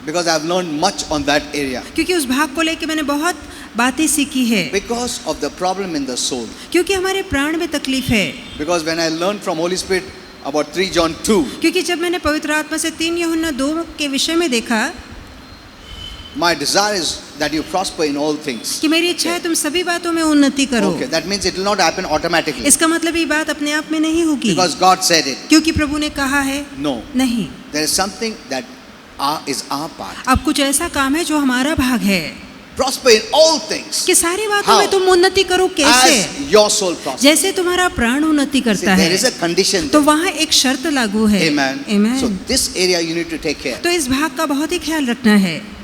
Because I have learned much on that area. क्योंकि उस भाग को लेके मैंने बहुत बातें सीखी है Because of the problem in the soul. क्योंकि हमारे प्राण में तकलीफ है Because when I learned from Holy Spirit about 3 John 2, क्योंकि जब मैंने पवित्र आत्मा से 3 यूहन्ना 2 के विषय में देखा my desire is that you prosper in all things. कि मेरी इच्छा है तुम सभी बातों में उन्नति करो। Okay, that means it will not happen automatically. इसका मतलब ये बात अपने आप में नहीं होगी, Because God said it. क्योंकि प्रभु ने कहा है No. नहीं। There is something that is our part. अब कुछ ऐसा काम है जो हमारा भाग है Prosper in all things. कि सारी बातों How? में तुम उन्नति करो। कैसे? As your soul prospers. जैसे तुम्हारा प्राण उन्नति See, करता there है is a condition तो there. वहाँ एक शर्त लागू है। Amen. Amen. So this area you need to take care. तो इस भाग का बहुत ही ख्याल रखना है।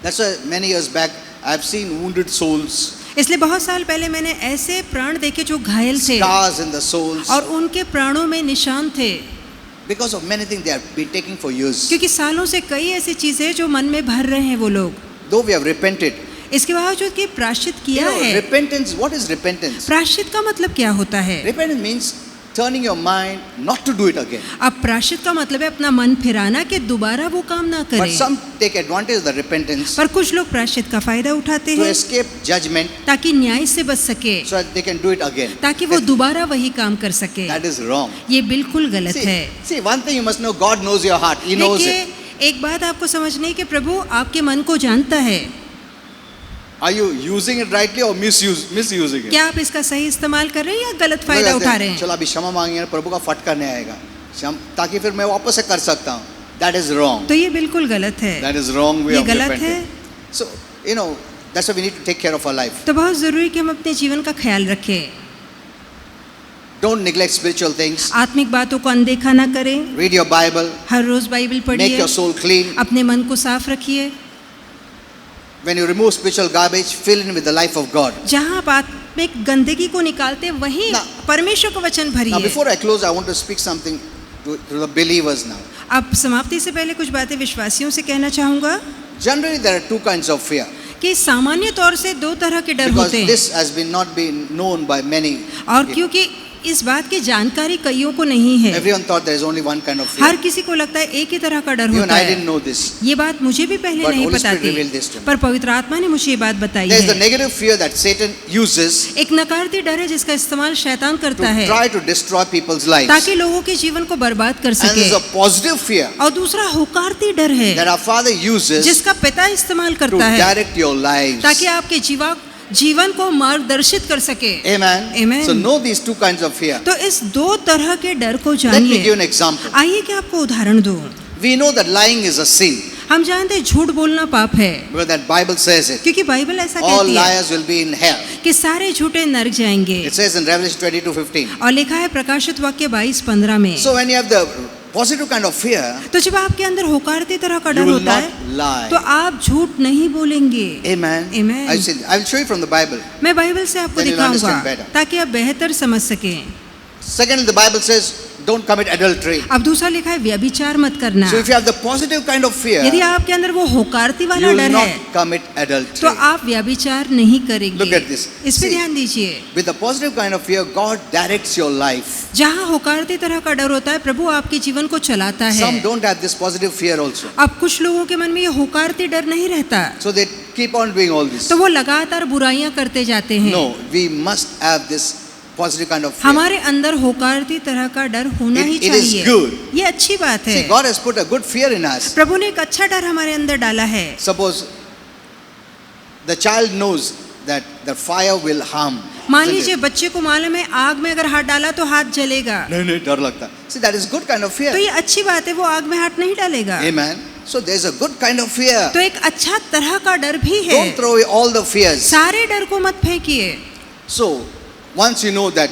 That's why many years back I've seen wounded souls, इसलिए बहुत साल पहले मैंने ऐसे प्राण देखे जो घायल थे scars in the souls, और उनके प्राणों में निशान थे, because of many things they have been taking for years. क्योंकि सालों से कई ऐसी चीजें जो मन में भर रहे हैं वो लोग। Though we have repented. इसके बावजूद कि प्रायश्चित You किया know, है। repentance, what is repentance? प्रायश्चित का मतलब क्या होता है? Repentance means turning your mind not to do it again. अब प्रायश्चित का मतलब है अपना मन फिराना कि दोबारा वो काम ना But करें। some take advantage of the repentance पर कुछ लोग प्रायश्चित का फायदा उठाते to हैं escape judgment ताकि न्याय से बच सके, so that they can do it again. ताकि वो दोबारा वही काम कर सके। That is wrong. ये बिल्कुल गलत है। See, one thing you must know, God knows your heart. He knows देखिए, it. एक बात आपको समझनी है कि प्रभु आपके मन को जानता है। Are you using it rightly or misusing it? क्या आप इसका सही इस्तेमाल कर रहे हैं या गलत लोग फायदा कहते उठा हैं, रहे हैं? चलो अभी क्षमा मांगेंगे, प्रभु का फटकार नहीं आएगा, ताकि फिर मैं वापस से कर सकता हूँ. That is wrong. तो ये बिल्कुल गलत है। That is wrong way ये of गलत repenting. है। So, you know, that's why we need to take care of our life. तो बहुत जरूरी कि हम अपने जीवन का ख्याल रखें। Don't neglect spiritual things. आत्मिक बातों को अनदेखा ना करें। Read your Bible. हर रोज बाइबल Make पढ़िए, your soul clean. अपने मन को साफ रखिए। When you remove spiritual garbage, fill in with the life of God. जहाँ आप आत्मिक गंदगी को निकालते हैं वहीं Now- परमेश्वर का वचन Now, भरिए। before I close, I want to speak something to the believers now. अब समाप्ति से पहले कुछ बातें विश्वासियों से कहना चाहूँगा Generally, there are two kinds of fear. कि सामान्य तौर से दो तरह के डर Because होते हैं this has been not been known by many. और people. क्योंकि इस बात की जानकारी कईयों को नहीं है। Everyone thought there is only one kind of fear. हर किसी को लगता है एक ही तरह का डर Even होता I है। didn't know this. ये बात मुझे भी पहले But नहीं Holy पता Spirit revealed this to थी, me. पर पवित्र आत्मा ने मुझे ये बात बताई There is the है। negative fear that Satan uses एक नकारती डर है जिसका इस्तेमाल शैतान to करता है try to destroy people's lives. ताकि लोगों के जीवन को बर्बाद कर And there सके। is a positive fear और दूसरा होकारती डर है that our Father uses जिसका पिता इस्तेमाल to करता है direct your lives. ताकि आपके जीवन को मार्गदर्शित कर सके। Amen. Amen. So know these two kinds of fear. तो इस दो तरह के डर को Let me give you जानिए। an example. आइए कि आपको उदाहरण दूं। We know that lying is a sin हम जानते हैं झूठ बोलना पाप है, because that Bible says it. क्योंकि बाइबल ऐसा All कहती है liars will be in hell. कि सारे झूठे नरक जाएंगे। It says in Revelation 22:15. और लिखा है प्रकाशित वाक्य 22:15 में। So when you have the positive kind of fear, तो जब आपके अंदर होकारती तरह का you डर will होता not है lie. तो आप झूठ नहीं बोलेंगे। Amen. Amen. I will show you from the Bible. मैं बाइबल से आपको Then you'll दिखाऊंगा understand better. ताकि आप बेहतर समझ सकें। Secondly, the Bible says, don't commit adultery. अब दूसरा लिखा है व्यभिचार मत करना। So if you have the positive kind of fear, यदि आपके अंदर वो होकारती you वाला will डर not है commit तो adultery. आप व्यभिचार नहीं करेंगे। Look at this. इस पे See. ध्यान दीजिए। With the positive kind of fear, God directs your life. जहाँ होकारती तरह का डर होता है प्रभु आपके जीवन को चलाता है। Some don't have this positive fear also. अब कुछ लोगों के मन में ये होकारती डर नहीं रहता, So they keep on doing all this. तो वो लगातार बुराइयां करते जाते हैं। No, we must have this positive kind of fear. हमारे अंदर होकारती तरह का डर होना ही It is चाहिए। good. ये अच्छी बात है। See, God has put a good fear in us. प्रभु ने एक अच्छा डर हमारे अंदर डाला है। Suppose the child knows that the fire will harm. मान isn't लीजिए it? बच्चे को मालूम है आग में अगर हाथ डाला तो हाथ जलेगा, नहीं नहीं डर लगता. See, that is good kind of fear. तो ये अच्छी बात है, वो आग में हाथ नहीं डालेगा। Amen. So there's a good kind of fear. तो एक अच्छा तरह का डर भी है। Don't throw away all the fears. सारे डर को मत फेंकिए। So once you know that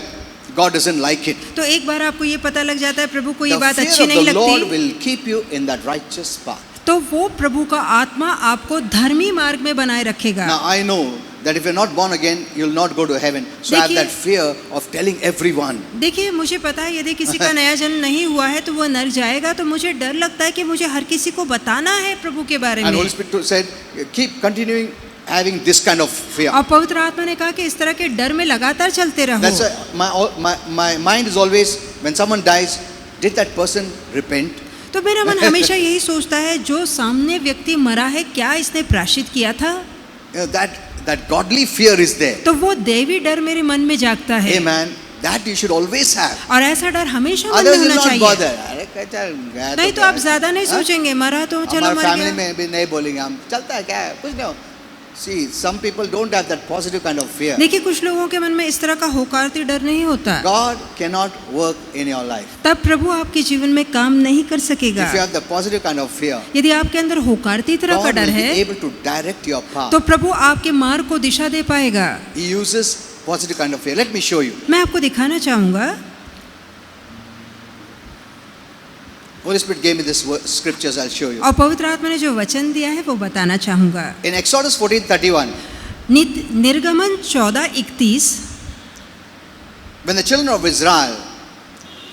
God doesn't like it, तो एक बार आपको ये पता लग जाता है प्रभु को ये the बात fear अच्छी of नहीं the Lord लगती, will keep you in that righteous path. तो वो प्रभु का आत्मा आपको धर्मी मार्ग में बनाए रखेगा। Now I know that if you're not born again, you'll not go to heaven. So I have देखिए- that fear of telling everyone. देखिए मुझे पता है यदि किसी का नया जन्म नहीं हुआ है तो वो नरक जाएगा, तो मुझे डर लगता है कि मुझे हर किसी को बताना है प्रभु के बारे And में। Holy Spirit said, keep continuing having this kind of fear. और पवित्र आत्मा ने कहा कि इस तरह के डर में लगातार चलते रहो। That's why my mind is always, when someone dies, did that person repent? तो मेरा मन हमेशा यही सोचता है जो सामने व्यक्ति मरा है क्या इसने प्रायश्चित किया था? You know, that godly fear is there. तो वो देवी डर मेरे मन में जागता है। Amen. That you should always have. और ऐसा डर हमेशा मन में Others will होना not चाहिए। bother. अरे चल गया नहीं तो आप ज्यादा नहीं सोचेंगे, मरा तो चलो हमारे मर फैमिली गया। में भी नहीं बोलेंगे, हम चलता है क्या है, कुछ नहीं हो। See, some people don't have that positive kind of fear. देखिए कुछ लोगों के मन में इस तरह का होकारती डर नहीं होता, God cannot work in your life. तब प्रभु आपके जीवन में काम नहीं कर सकेगा। If you have the positive kind of fear, यदि आपके अंदर होकारती तरह का God डर will be है able to direct your path. तो प्रभु आपके मार्ग को दिशा दे पाएगा। He uses positive kind of fear. Let me show you. मैं आपको दिखाना चाहूंगा। Holy Spirit gave me this scriptures. I'll show you. और पवित्र आत्मा ने जो वचन दिया है वो बताना चाहूंगा। In Exodus 14:31, निर्गमन 14:31, when the children of Israel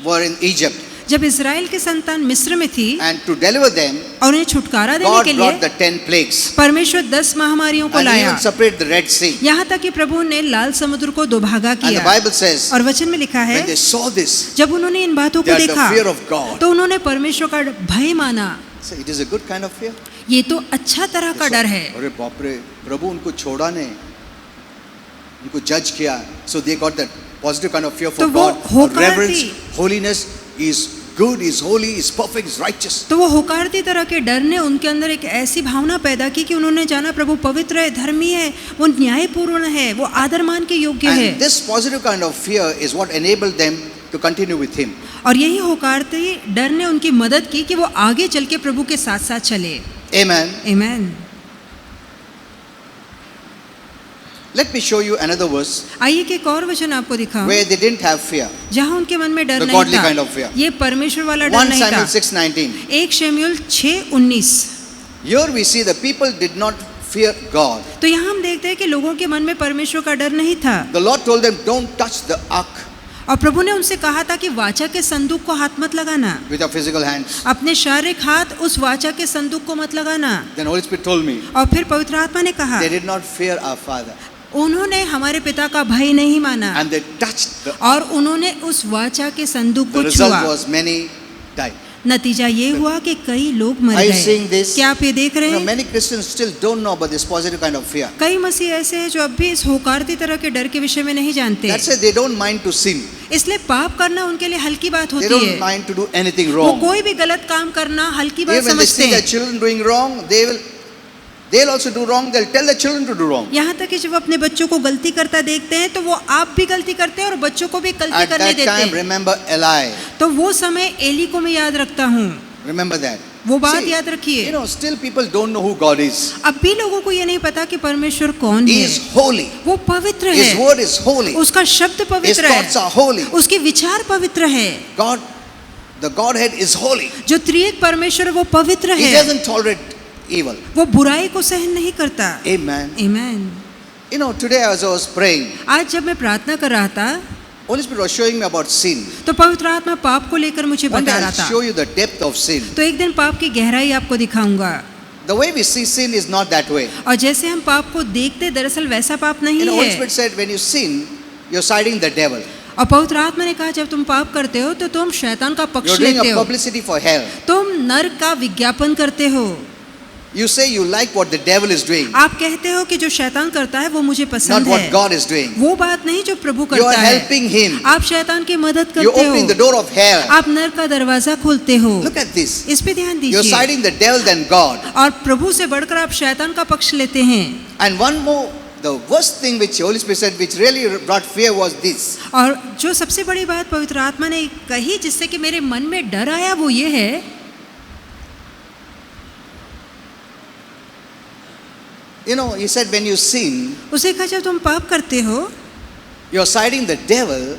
were in Egypt, जब इजराइल के संतान मिस्र में थी and to deliver them, और उन्हें छुटकारा देने God के brought लिए the 10 plagues. परमेश्वर 10 महामारियों को And लाया, even separated the Red Sea. यहाँ तक कि प्रभु ने लाल समुद्र को दो भागा And the किया। Bible says, और वचन में लिखा है when they saw this, जब उन्होंने इन बातों they को had the देखा fear of God. तो उन्होंने परमेश्वर का भय माना। So it is a good kind of fear. ये तो अच्छा तरह का डर है। अरे बाप रे, प्रभु उनको छोड़ा नहीं, उनको जज किया. So they got that positive kind of fear for तो वो God. होकार Reverence, थी। holiness is good, is holy, is perfect, is righteous. तो वो होकारती तरह के डर ने उनके अंदर एक ऐसी भावना पैदा की कि उन्होंने जाना प्रभु पवित्र है, धर्मी है, वो न्यायपूर्ण है, वो आदर मान के योग्य है। And this positive kind of fear is what enabled them to continue with Him. और यही होकारती डर ने उनकी मदद की कि वो आगे चल के प्रभु के साथ साथ चले। Amen. आमीन। Let me show you another verse आइए कि एक और वचन आपको दिखाऊं where they didn't have fear. जहां उनके मन में डर The नहीं godly था। kind of fear. ये परमेश्वर वाला 1 डर नहीं Samuel था। 6:19. 1 शमूएल 6:19। Here we see the people did not fear God. तो यहाँ हम देखते हैं कि लोगों के मन में परमेश्वर का डर नहीं था। The Lord told them, don't touch the ark और प्रभु ने उनसे कहा था कि वाचा के संदूक को हाथ मत लगाना, with your physical hands. अपने शारीरिक हाथ उस वाचा के संदूक को मत लगाना। Then Holy Spirit told me, और फिर पवित्र आत्मा ने कहा they did not fear our Father. उन्होंने हमारे पिता का भय नहीं माना And they touched the ark. और उन्होंने उस वाचा के संदूक The को result छुआ। was many died. नतीजा ये हुआ कि कई लोग मर Are you seeing गए। this? क्या आप ये देख रहे You know, हैं? many Christians still don't know about this positive kind of fear. कई मसीह ऐसे हैं जो अब भी इस होकारती तरह के डर के विषय में नहीं जानते। That's why they don't mind to sin. इसलिए पाप करना उनके लिए हल्की बात They होती don't है। mind to do anything वो wrong. कोई भी गलत काम करना हल्की बात Even when they समझते see their हैं। children doing wrong, they'll also do wrong. They'll tell their children to do wrong. यहाँ तक कि जब अपने बच्चों को गलती करता देखते हैं तो वो आप भी गलती करते हैं और बच्चों को भी गलती At करने that देते time, हैं। remember Eli. तो वो समय एली को मैं याद रखता हूँ। Remember that. वो बात See, याद You रखिए। know, still people don't know who God is. अब भी लोगों को ये नहीं पता कि परमेश्वर कौन He है। is holy. वो पवित्र His है, word is holy. उसका शब्द His पवित्र thoughts है, are holy. उसके विचार पवित्र है। God, the Godhead is holy. जो त्रिएक परमेश्वर है वो पवित्र He है, doesn't tolerate evil. वो बुराई को सहन नहीं करता। Amen. आमीन। You know, today as I was praying, आज जब मैं प्रार्थना कर रहा था Holy Spirit was showing me about sin. तो पवित्र आत्मा पाप को लेकर मुझे One day बता रहा I'll था। show you the depth of sin. तो एक दिन पाप की गहराई आपको दिखाऊंगा। The way we see sin is not that way. और जैसे हम पाप को देखते दरअसल वैसा पाप You नहीं know, Holy है। Spirit said, when you sin, you're siding the devil. और पवित्र आत्मा ने कहा जब तुम पाप करते हो तो तुम शैतान का You're पक्ष doing लेते a हो, publicity for hell. तुम नरक का विज्ञापन करते हो। You say you like what the devil is doing, आप कहते हो कि जो शैतान करता है वो मुझे not पसंद what है। God is doing. वो बात नहीं जो प्रभु You are करता है। helping him. आप शैतान की मदद You're करते opening the हो, door of hell. आप नरक का दरवाजा खोलते हो। Look at this. इस पे ध्यान You're दीजिए। siding the devil than God. और प्रभु से बढ़कर आप शैतान का पक्ष लेते हैं। And one more, the worst thing which Holy Spirit said, which really brought fear, was this. और जो सबसे बड़ी बात पवित्र आत्मा ने कही जिससे कि मेरे मन में डर आया वो ये है, You know, he said, when you sin, उसे कहा जब तुम पाप करते हो you're siding the devil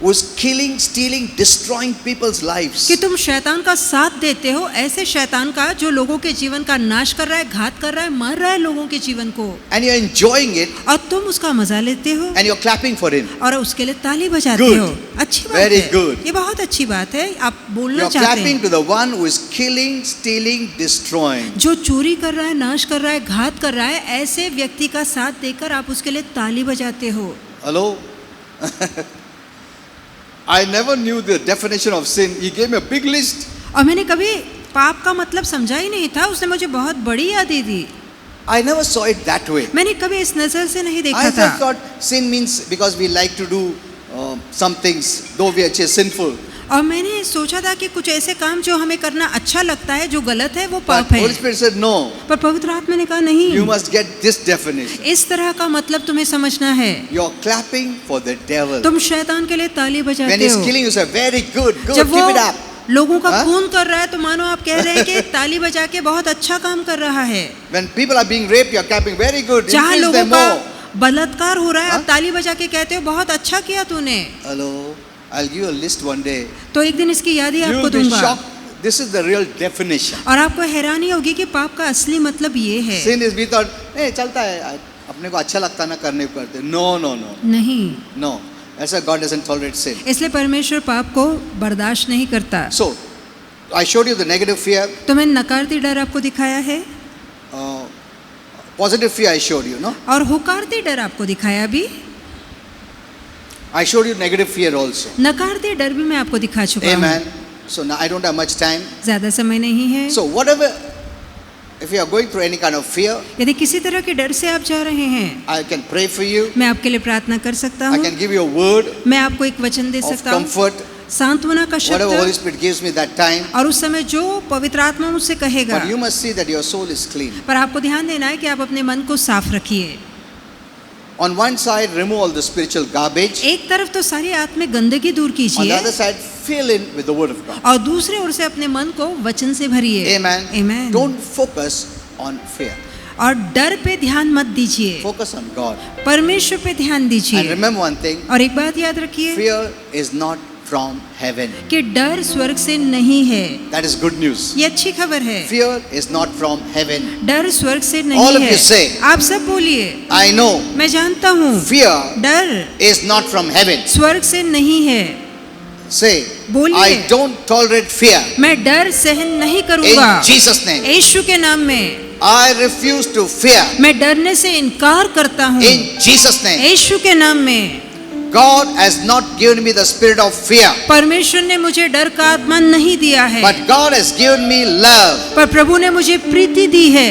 who's killing, stealing, destroying people's lives. कि तुम शैतान का साथ देते हो, ऐसे शैतान का जो लोगों के जीवन का नाश कर रहा है, घात कर रहा है, मार रहा है लोगों के जीवन को, And you're enjoying it और तुम उसका मजा लेते हो and you're clapping for him. और उसके लिए ताली बजाते Good. हो। अच्छी बात Very है, good. ये बहुत अच्छी बात है। आप बोलना You're चाहते clapping हैं to the one who is killing, stealing, destroying. जो चोरी कर रहा है, नाश कर रहा है, घात कर रहा है, ऐसे व्यक्ति का साथ देकर आप उसके लिए ताली बजाते हो। Hello? I never knew the definition of sin. He gave me a big list. और मैंने कभी पाप का मतलब समझा ही नहीं था, उसने मुझे बहुत बड़ी यादें दी। I never saw it that way. मैंने कभी इस नजर से नहीं देखा I था। just thought sin means because we like to do some things, though we are sinful, और मैंने सोचा था कि कुछ ऐसे काम जो हमें करना अच्छा लगता है, जो गलत है, वो but पाप है। Holy Spirit said, no, पर पवित्र आत्मा ने कहा नहीं, you must get this definition. इस तरह का मतलब तुम्हें समझना है। You're clapping for the devil. तुम शैतान के लिए ताली When बजाते he's हो। killing you, say, very good, good, जब keep वो it up. लोगों का हाँ? खून कर रहा है तो मानो आप कह रहे हैं कि ताली बजा के बहुत अच्छा काम कर रहा है। When people are being raped, you're clapping, very good, जहाँ increase लोगों them का more. बलात्कार हो रहा है, हाँ? आप ताली बजा के कहते हो बहुत अच्छा किया तूने। Hello, I'll give you a list one day. तो एक दिन इसकी याद ही You आपको will be दूंगा shocked. This is the real definition. और आपको हैरानी होगी कि पाप का असली मतलब ये है। Sin is we thought, नहीं चलता है, अपने को अच्छा लगता ना करने को करते. No, no, no, नहीं, no. That's why God doesn't tolerate sin. इसलिए परमेश्वर पाप को बर्दाश्त नहीं करता। So, I showed you the negative fear. तो मैंने नकारती डर आपको दिखाया है Positive fear I showed you, no? और हुकारती डर आपको दिखाया भी। I showed you negative fear also. नकारती डर भी मैं आपको दिखा चुका हूँ। Amen. So now I don't have much time. ज्यादा समय नहीं है। So whatever, if you are going through any kind of fear, यदि किसी तरह के डर से आप जा रहे हैं, I can pray for you. मैं आपके लिए प्रार्थना कर सकता I हूँ। can give you a word मैं आपको एक वचन दे of सकता हूँ, comfort. सांत्वना का Whatever Holy शब्द, Spirit gives me that time. और उस समय जो पवित्र आत्मा मुझसे कहेगा। But you must see that your soul is clean. पर आपको ध्यान देना है कि आप अपने मन को साफ रखिए। On one side, remove all the spiritual garbage. एक तरफ तो सारी आत्मिक गंदगी दूर On the कीजिए other side, fill in with the word of God. और दूसरे ओर से अपने मन को वचन से भरिए। Amen. Amen. Don't focus on fear. और डर पे ध्यान मत दीजिए, Focus on God. परमेश्वर पे ध्यान And दीजिए। remember one thing, और एक बात याद रखिए fear is not from heaven. कि डर स्वर्ग से नहीं है। That is good news. ये अच्छी खबर है। Fear is not from heaven. डर स्वर्ग से All नहीं of है। you say, आप सब बोलिए, I know मैं जानता हूँ fear डर is not from heaven. स्वर्ग से नहीं है। Say, बोलिए। I don't tolerate fear. मैं डर सहन नहीं करूँगा। In Jesus' name. यीशु के नाम में I refuse to fear. मैं डरने से इनकार करता हूँ। In Jesus' name. यीशु के नाम में God has not given me the spirit of fear, परमेश्वर ने मुझे डर का आत्मा नहीं दिया है, but God has given me love, पर प्रभु ने मुझे प्रीति दी है,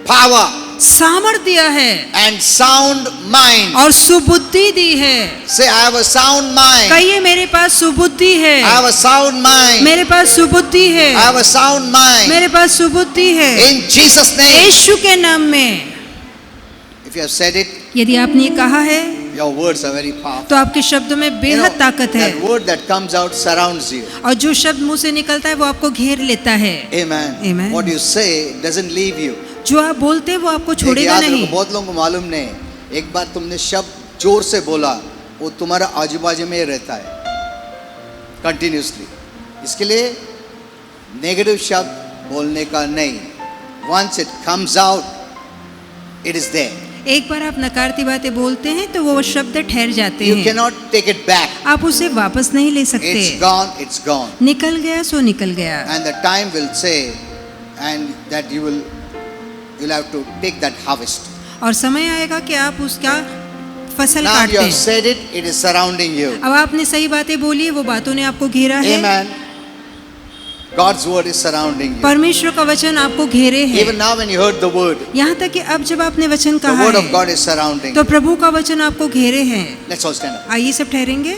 power, सामर्थ दिया है and sound mind. और सुबुद्धि दी है। Say, I have a sound mind. कहिए मेरे पास सुबुद्धि है, I have a sound mind. मेरे पास सुबुद्धि है, I have a sound mind. मेरे पास सुबुद्धि है। In Jesus' name. यीशु के नाम में If you have said it, यदि आपने ये कहा है your words are very powerful. तो आपके शब्दों में You know, बेहद ताकत है, that word that comes out surrounds you. और जो शब्द मुंह से निकलता है वो आपको घेर लेता है। Amen. Amen. What you say doesn't leave you. जो आप बोलते हैं वो आपको एक छोड़ेगा याद नहीं। रखो, बहुत लोगों को मालूम नहीं, एक बार तुमने शब्द जोर से बोला, वो तुम्हारा आजू बाजू में ही रहता है कंटिन्यूसली। इसके लिए नेगेटिव शब्द बोलने का नहीं। Once it comes out, it is there. एक बार आप नकारती बातें बोलते हैं तो वो शब्द ठहर जाते You हैं, cannot take it back. आप उसे वापस नहीं ले It's सकते। gone, it's gone. निकल गया सो निकल गया। And the time will say, and that you'll have to take that harvest. और समय आएगा कि आप उसका फसल Now you काटते have हैं। said it, it is surrounding you. अब आपने सही बातें बोली, वो बातों ने आपको घेरा है। Amen. God's word is surrounding you. परमेश्वर का वचन आपको घेरे है। Even now when you heard the word, यहाँ तक कि अब जब आपने वचन the कहा word of है God is surrounding. तो प्रभु का वचन आपको घेरे हैं। Let's all stand up. आइए सब ठहरेंगे।